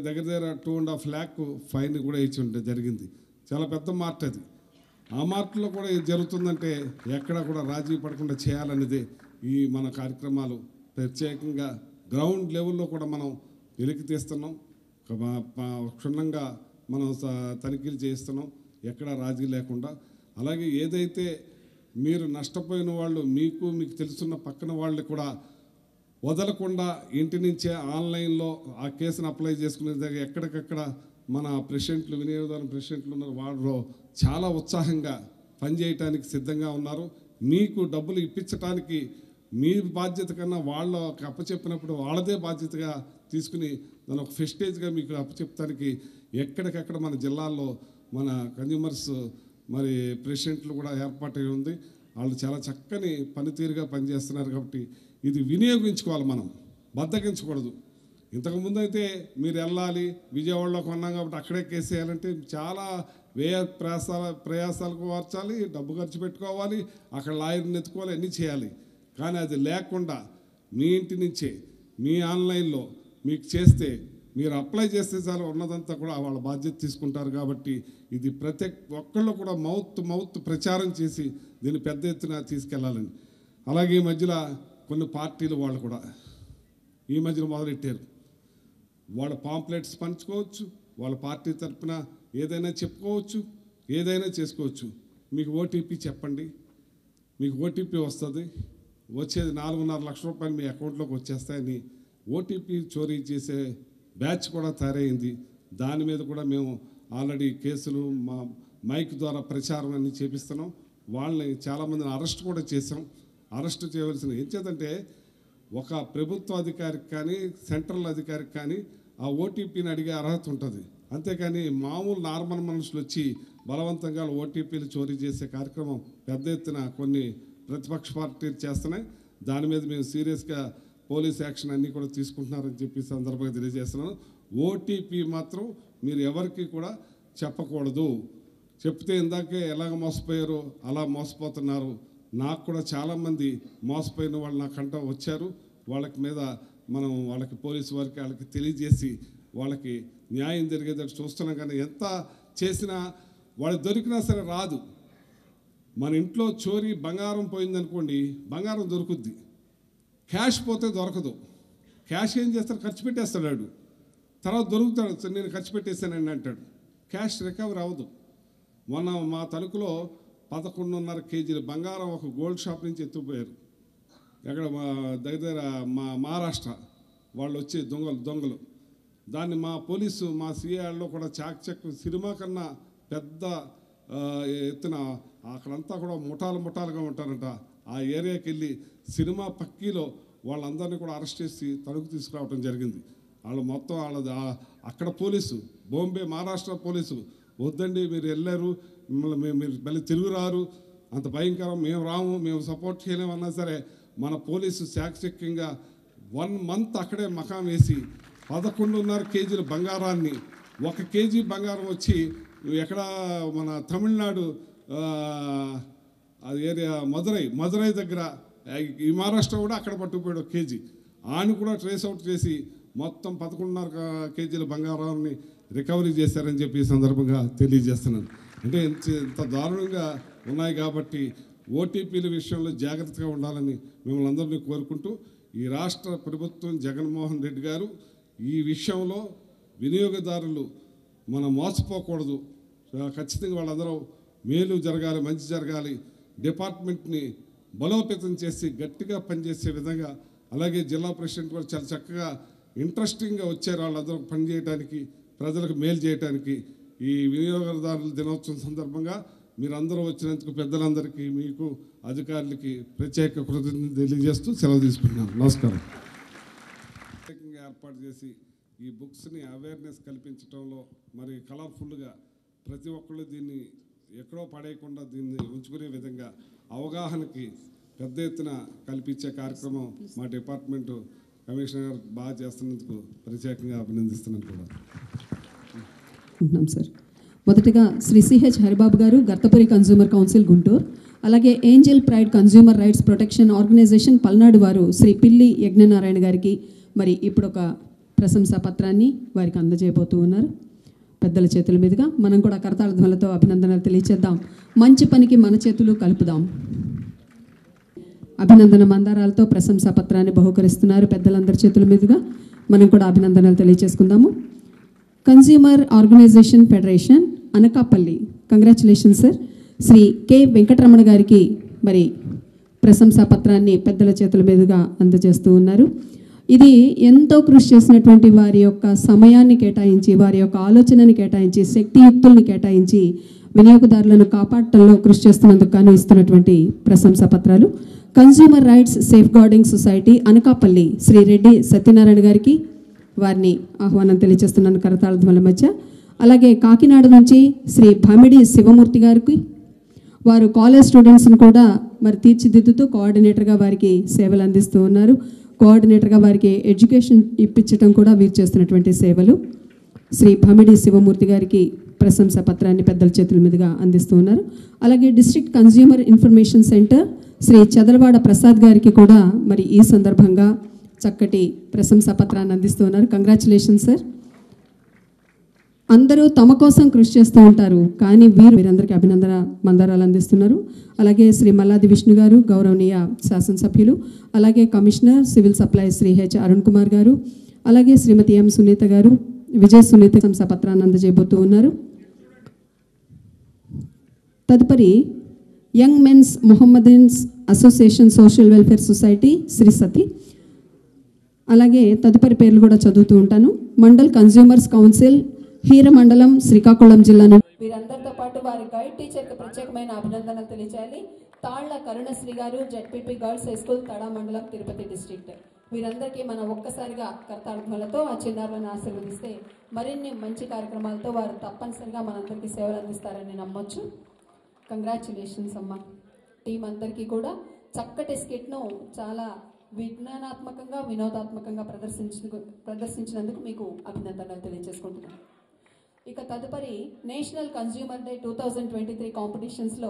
దగ్గర 2.5 lakh ఫైన్ కూడా ఇచ్చి జరిగింది. చాలా పెద్ద మార్ట్ అది. ఆ మార్ట్లో కూడా ఇది జరుగుతుందంటే ఎక్కడ కూడా రాజీ పడకుండా చేయాలనేది ఈ మన కార్యక్రమాలు. ప్రత్యేకంగా గ్రౌండ్ లెవెల్లో కూడా మనం వెలికి తీస్తున్నాం. క్షుణ్ణంగా మనం తనిఖీలు చేయిస్తున్నాం, ఎక్కడ రాజీ లేకుండా. అలాగే ఏదైతే మీరు నష్టపోయిన వాళ్ళు మీకు తెలుసున్న పక్కన వాళ్ళు కూడా వదలకుండా ఇంటి నుంచే ఆన్లైన్లో ఆ కేసును అప్లై చేసుకునే దగ్గర ఎక్కడికక్కడ మన ప్రెసిడెంట్లు వినియోగదారుల ప్రెసిడెంట్లు ఉన్నారు. వాళ్ళు చాలా ఉత్సాహంగా పనిచేయటానికి సిద్ధంగా ఉన్నారు. మీకు డబ్బులు ఇప్పించడానికి మీ బాధ్యత కన్నా వాళ్ళు అప్పచెప్పినప్పుడు వాళ్ళదే బాధ్యతగా తీసుకుని దాని ఒక ఫెస్టేజ్గా మీకు అప్పచెప్పడానికి ఎక్కడికక్కడ మన జిల్లాల్లో మన కన్జ్యూమర్స్ మరి ప్రెసిడెంట్లు కూడా ఏర్పాటై ఉంది. వాళ్ళు చాలా చక్కని పనితీరుగా పనిచేస్తున్నారు. కాబట్టి ఇది వినియోగించుకోవాలి, మనం బద్దకించకూడదు. ఇంతకుముందు అయితే మీరు వెళ్ళాలి, విజయవాడలో కొన్నాం కాబట్టి అక్కడే కేసు వేయాలంటే చాలా ప్రయాసాలకు మార్చాలి, డబ్బు ఖర్చు పెట్టుకోవాలి, అక్కడ లాయర్ని ఎత్తుకోవాలి, అన్నీ చేయాలి. కానీ అది లేకుండా మీ ఇంటి నుంచే మీ ఆన్లైన్లో మీకు చేస్తే మీరు అప్లై చేస్తే చాలు, ఉన్నదంతా కూడా వాళ్ళ బాధ్యత తీసుకుంటారు. కాబట్టి ఇది ప్రతి ఒక్కళ్ళు కూడా మౌత్ ప్రచారం చేసి దీన్ని పెద్ద ఎత్తున తీసుకెళ్లాలని. అలాగే ఈ మధ్యలో కొన్ని పార్టీలు వాళ్ళు కూడా ఈ మధ్యలో మొదలెట్టారు. వాళ్ళ పాంప్లెట్స్ పంచుకోవచ్చు, వాళ్ళ పార్టీ తరఫున ఏదైనా చెప్పుకోవచ్చు, ఏదైనా చేసుకోవచ్చు. మీకు ఓటీపీ చెప్పండి, మీకు ఓటీపీ వస్తుంది, వచ్చేది 4.5 లక్షల రూపాయలు మీ అకౌంట్లోకి వచ్చేస్తాయని ఓటీపీ చోరీ చేసే బ్యాచ్ కూడా తయారైంది. దాని మీద కూడా మేము ఆల్రెడీ కేసులు మా మైక్ ద్వారా ప్రచారం అన్ని చేపిస్తున్నాం. వాళ్ళని చాలామందిని అరెస్ట్ కూడా చేసాం. అరెస్ట్ చేయవలసిన ఏం చేద్దంటే ఒక ప్రభుత్వ అధికారికి కానీ సెంట్రల్ అధికారికి కానీ ఆ ఓటీపీని అడిగే అర్హత ఉంటుంది. అంతేకాని మామూలు నార్మల్ మనుషులు వచ్చి బలవంతంగా ఓటీపీలు చోరీ చేసే కార్యక్రమం పెద్ద ఎత్తున కొన్ని ప్రతిపక్ష పార్టీలు చేస్తున్నాయి. దాని మీద మేము సీరియస్గా పోలీస్ యాక్షన్ అన్నీ కూడా తీసుకుంటున్నారని చెప్పి సందర్భంగా తెలియజేస్తున్నాను. ఓటీపీ మాత్రం మీరు ఎవరికి కూడా చెప్పకూడదు. చెప్తే ఇందాకే ఎలాగ మోసపోయారో అలా మోసపోతున్నారు. నాకు కూడా చాలామంది మోసపోయిన వాళ్ళు నాకంట వచ్చారు. వాళ్ళకి మీద మనం వాళ్ళకి పోలీసు వారికి వాళ్ళకి తెలియజేసి వాళ్ళకి న్యాయం జరిగేటట్టు చూస్తున్నాం. కానీ ఎంత చేసినా వాళ్ళు దొరికినా సరే రాదు. మన ఇంట్లో చోరీ బంగారం పోయిందనుకోండి, బంగారం దొరుకుద్ది, క్యాష్ పోతే దొరకదు. క్యాష్ ఏం చేస్తాడు, ఖర్చు పెట్టేస్తాడు వాడు. తర్వాత దొరుకుతాడు, నేను ఖర్చు పెట్టేశానండి అంటాడు. క్యాష్ రికవర్ అవ్వదు. మొన్న మా తణుకులో 11.5 kg బంగారం ఒక గోల్డ్ షాప్ నుంచి ఎత్తుకుపోయారు. ఎక్కడ దగ్గర మా మహారాష్ట్ర వాళ్ళు వచ్చి దొంగలు దాన్ని మా పోలీసు మా సిఐలో కూడా చాక్చక్ సినిమా కన్నా పెద్ద ఎత్తున అక్కడంతా కూడా ముఠాలుగా ఉంటారంట. ఆ ఏరియాకి వెళ్ళి సినిమా పక్కీలో వాళ్ళందరినీ కూడా అరెస్ట్ చేసి తణుకు తీసుకురావడం జరిగింది. వాళ్ళు మొత్తం అక్కడ పోలీసు బాంబే మహారాష్ట్ర పోలీసు వద్దండి మీరు వెళ్ళారు, మీరు మళ్ళీ తిరుగు రారు, అంత భయంకరం, మేము రాము, మేము సపోర్ట్ చేయలేమన్నా సరే మన పోలీసు చాకచక్యంగా 1 month అక్కడే మకాం వేసి 11.5 kg బంగారాన్ని 1 kg బంగారం వచ్చి ఎక్కడ మన తమిళనాడు అది ఏరియా మదురై దగ్గర ఈ మహారాష్ట్ర కూడా అక్కడ పట్టుకుపోయాడు 1 kg. ఆయన కూడా ట్రేస్ అవుట్ చేసి మొత్తం 11.5 కేజీల బంగారాన్ని రికవరీ చేశారని చెప్పి ఈ సందర్భంగా తెలియజేస్తున్నాను. అంటే ఇంత దారుణంగా ఉన్నాయి కాబట్టి ఓటీపీల విషయంలో జాగ్రత్తగా ఉండాలని మిమ్మల్ని అందరినీ కోరుకుంటూ, ఈ రాష్ట్ర ప్రభుత్వం జగన్మోహన్ రెడ్డి గారు ఈ విషయంలో వినియోగదారులు మనం మోసపోకూడదు, ఖచ్చితంగా వాళ్ళందరూ మేలు జరగాలి, మంచి జరగాలి, డిపార్ట్మెంట్ని బలోపేతం చేసి గట్టిగా పనిచేసే విధంగా, అలాగే జిల్లా ప్రెసిడెంట్ కూడా చాలా చక్కగా ఇంట్రెస్టింగ్గా వచ్చారు వాళ్ళందరూ పనిచేయడానికి, ప్రజలకు మేలు చేయడానికి. ఈ వినియోగదారుల దినోత్సవం సందర్భంగా మీరందరూ వచ్చినందుకు పెద్దలందరికీ, మీకు అధికారులకి ప్రత్యేక కృతజ్ఞతలు తెలియజేస్తూ సెలవు తీసుకుంటున్నాను. నమస్కారం. ప్రత్యేకంగా ఏర్పాటు చేసి ఈ బుక్స్ని అవేర్నెస్ కల్పించడంలో మరి కలర్ఫుల్గా ప్రతి ఒక్కళ్ళు దీన్ని ఎక్కడో పడేయకుండా దీన్ని ఉంచుకునే విధంగా అవగాహనకి పెద్ద ఎత్తున కల్పించే కార్యక్రమం మా డిపార్ట్మెంటు కమిషనర్ గారు బాగా చేస్తున్నందుకు ప్రత్యేకంగా అభినందిస్తున్నాను కూడా. సార్, మొదటగా శ్రీ సిహెచ్ హరిబాబు గారు, గర్తపురి కన్జ్యూమర్ కౌన్సిల్ గుంటూరు, అలాగే angel pride consumer rights protection organisation Palnadu వారు శ్రీ పిల్లి యజ్ఞనారాయణ గారికి మరి ఇప్పుడు ఒక ప్రశంసా పత్రాన్ని వారికి అందజేయబోతూ ఉన్నారు. పెద్దల చేతుల మీదుగా మనం కూడా కరతాళ ధ్వనులతో అభినందనలు తెలియచేద్దాం. మంచి పనికి మన చేతులు కలుపుదాం. అభినందన మందారాలతో ప్రశంసా పత్రాన్ని బహుకరిస్తున్నారు. పెద్దలందరి చేతుల మీదుగా మనం కూడా అభినందనలు తెలియచేసుకుందాము. Consumer organisation federation Anakapalli, congratulation sir. Shri K Venkataramana గారికి మరి ప్రశంసా పత్రాన్ని పెద్దల చేతుల మీదుగా అందజేస్తూ ఉన్నారు. ఇది ఎంతో కృషి చేసినటువంటి వారి యొక్క సమయాన్ని కేటాయించి, వారి యొక్క ఆలోచనని కేటాయించి, శక్తియుక్తుల్ని కేటాయించి వినియోగదారులను కాపాడటంలో కృషి చేస్తున్నందుకు గాను ఇస్తున్నటువంటి ప్రశంసా పత్రాలు. Consumer rights safeguarding society Anakapalli Shri Reddy Satyanarayana గారికి వారిని ఆహ్వానం తెలియజేస్తున్నాను కరతాళ ధ్వనుల మధ్య. అలాగే కాకినాడ నుంచి శ్రీ భమిడి శివమూర్తి గారికి, వారు కాలేజ్ స్టూడెంట్స్ని కూడా మరి తీర్చిదిద్దుతూ కోఆర్డినేటర్గా వారికి సేవలు అందిస్తూ ఉన్నారు. కోఆర్డినేటర్గా వారికి ఎడ్యుకేషన్ ఇప్పించడం కూడా వీరు చేస్తున్నటువంటి సేవలు. శ్రీ భమిడి శివమూర్తి గారికి ప్రశంసా పత్రాన్ని పెద్దల చేతుల మీదుగా అందిస్తూ ఉన్నారు. అలాగే district consumer information centre Shri Chadalavada Prasad గారికి కూడా మరి ఈ సందర్భంగా చక్కటి ప్రశంసా పత్రాన్ని అందిస్తూ ఉన్నారు. Congratulations sir. అందరూ తమ కోసం కృషి చేస్తూ ఉంటారు, కానీ వీరందరికీ అభినందన మందారాలు అందిస్తున్నారు. అలాగే శ్రీ మల్లాది విష్ణు గారు, గౌరవనీయ శాసనసభ్యులు, అలాగే commissioner civil supplies Shri H Arun Kumar గారు, అలాగే శ్రీమతి ఎం సునీత గారు, విజయ్ సునీత ప్రశంసా పత్రాన్ని అందజేయబోతూ ఉన్నారు. తదుపరి young men's Mohammedans association social welfare society Shri Sathi, అలాగే తదుపరి పేర్లు కూడా చదువుతూ ఉంటాను. మండల్ కన్జ్యూమర్స్ కౌన్సిల్ హీరమండలం శ్రీకాకుళం జిల్లా నుండి వీరందరితో పాటు వారి గైడ్ టీచర్కి ప్రత్యేకమైన అభినందనలు తెలియజేయాలి. తాళ్ల కరుణశ్రీ గారు, జెడ్పీపీ గర్ల్స్ హై స్కూల్ తడా మండలం తిరుపతి డిస్ట్రిక్ట్. వీరందరికీ మనం ఒక్కసారిగా కర్తార్థములతో ఆ చిన్నారులను ఆశీర్వదిస్తే మరిన్ని మంచి కార్యక్రమాలతో వారు తప్పనిసరిగా మనందరికీ సేవలు అందిస్తారని నమ్మొచ్చు. కంగ్రాచులేషన్స్ అమ్మ. టీం అందరికీ కూడా చక్కటి స్కిట్ను చాలా విజ్ఞానాత్మకంగా, వినోదాత్మకంగా ప్రదర్శించినందుకు మీకు అభినందనలు తెలియజేసుకుంటున్నాను. ఇక తదుపరి నేషనల్ కన్జ్యూమర్ డే 2023 కాంపిటీషన్స్లో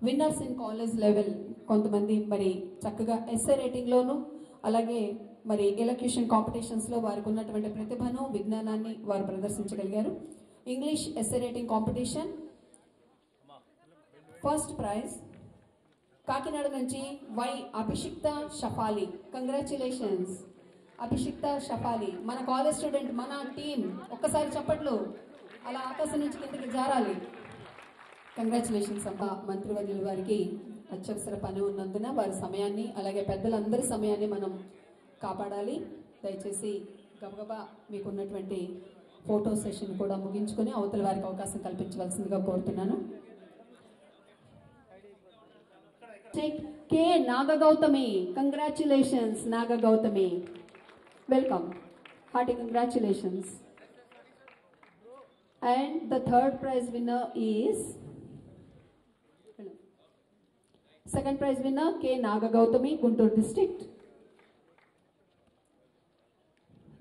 విన్నర్స్ ఇన్ కాలేజ్ లెవెల్ కొంతమంది మరి చక్కగా ఎస్ఏ రేటింగ్లోను, అలాగే మరి ఎలక్యూషన్ కాంపిటీషన్స్లో వారికి ఉన్నటువంటి ప్రతిభను, విజ్ఞానాన్ని వారు ప్రదర్శించగలిగారు. English essay writing competition first prize Kakinada నుంచి వై అభిషిక్త షఫాలి. కంగ్రాచులేషన్స్ అభిషిక్త షఫాలి, మన కాలేజ్ స్టూడెంట్, మన టీం. ఒక్కసారి చప్పట్లు అలా ఆకాశం నుంచి కిందకి జారాలి. కంగ్రాచులేషన్స్ అమ్మా. మంత్రివర్యుల వారికి అత్యవసర పని ఉన్నందున వారి సమయాన్ని, అలాగే పెద్దలందరి సమయాన్ని మనం కాపాడాలి. దయచేసి గబగబా మీకున్నటువంటి ఫోటో సెషన్ కూడా ముగించుకొని అవతల వారికి అవకాశం కల్పించవలసిందిగా కోరుతున్నాను. K Nagagautami, congratulations Nagagautami, welcome, hearty congratulations. And the third prize winner is second prize winner K Nagagautami, Guntur district.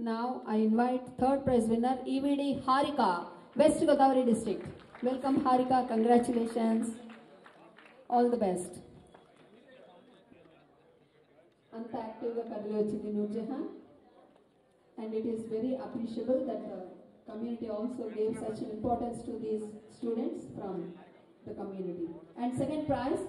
Now I invite third prize winner EVD Harika, West Godavari district. Welcome Harika, congratulations, all the best. అంత యాక్టివ్గా కదిలి వచ్చింది Nurjahan. And it is very appreciable that the community also gave such an importance to these students from the community. And second prize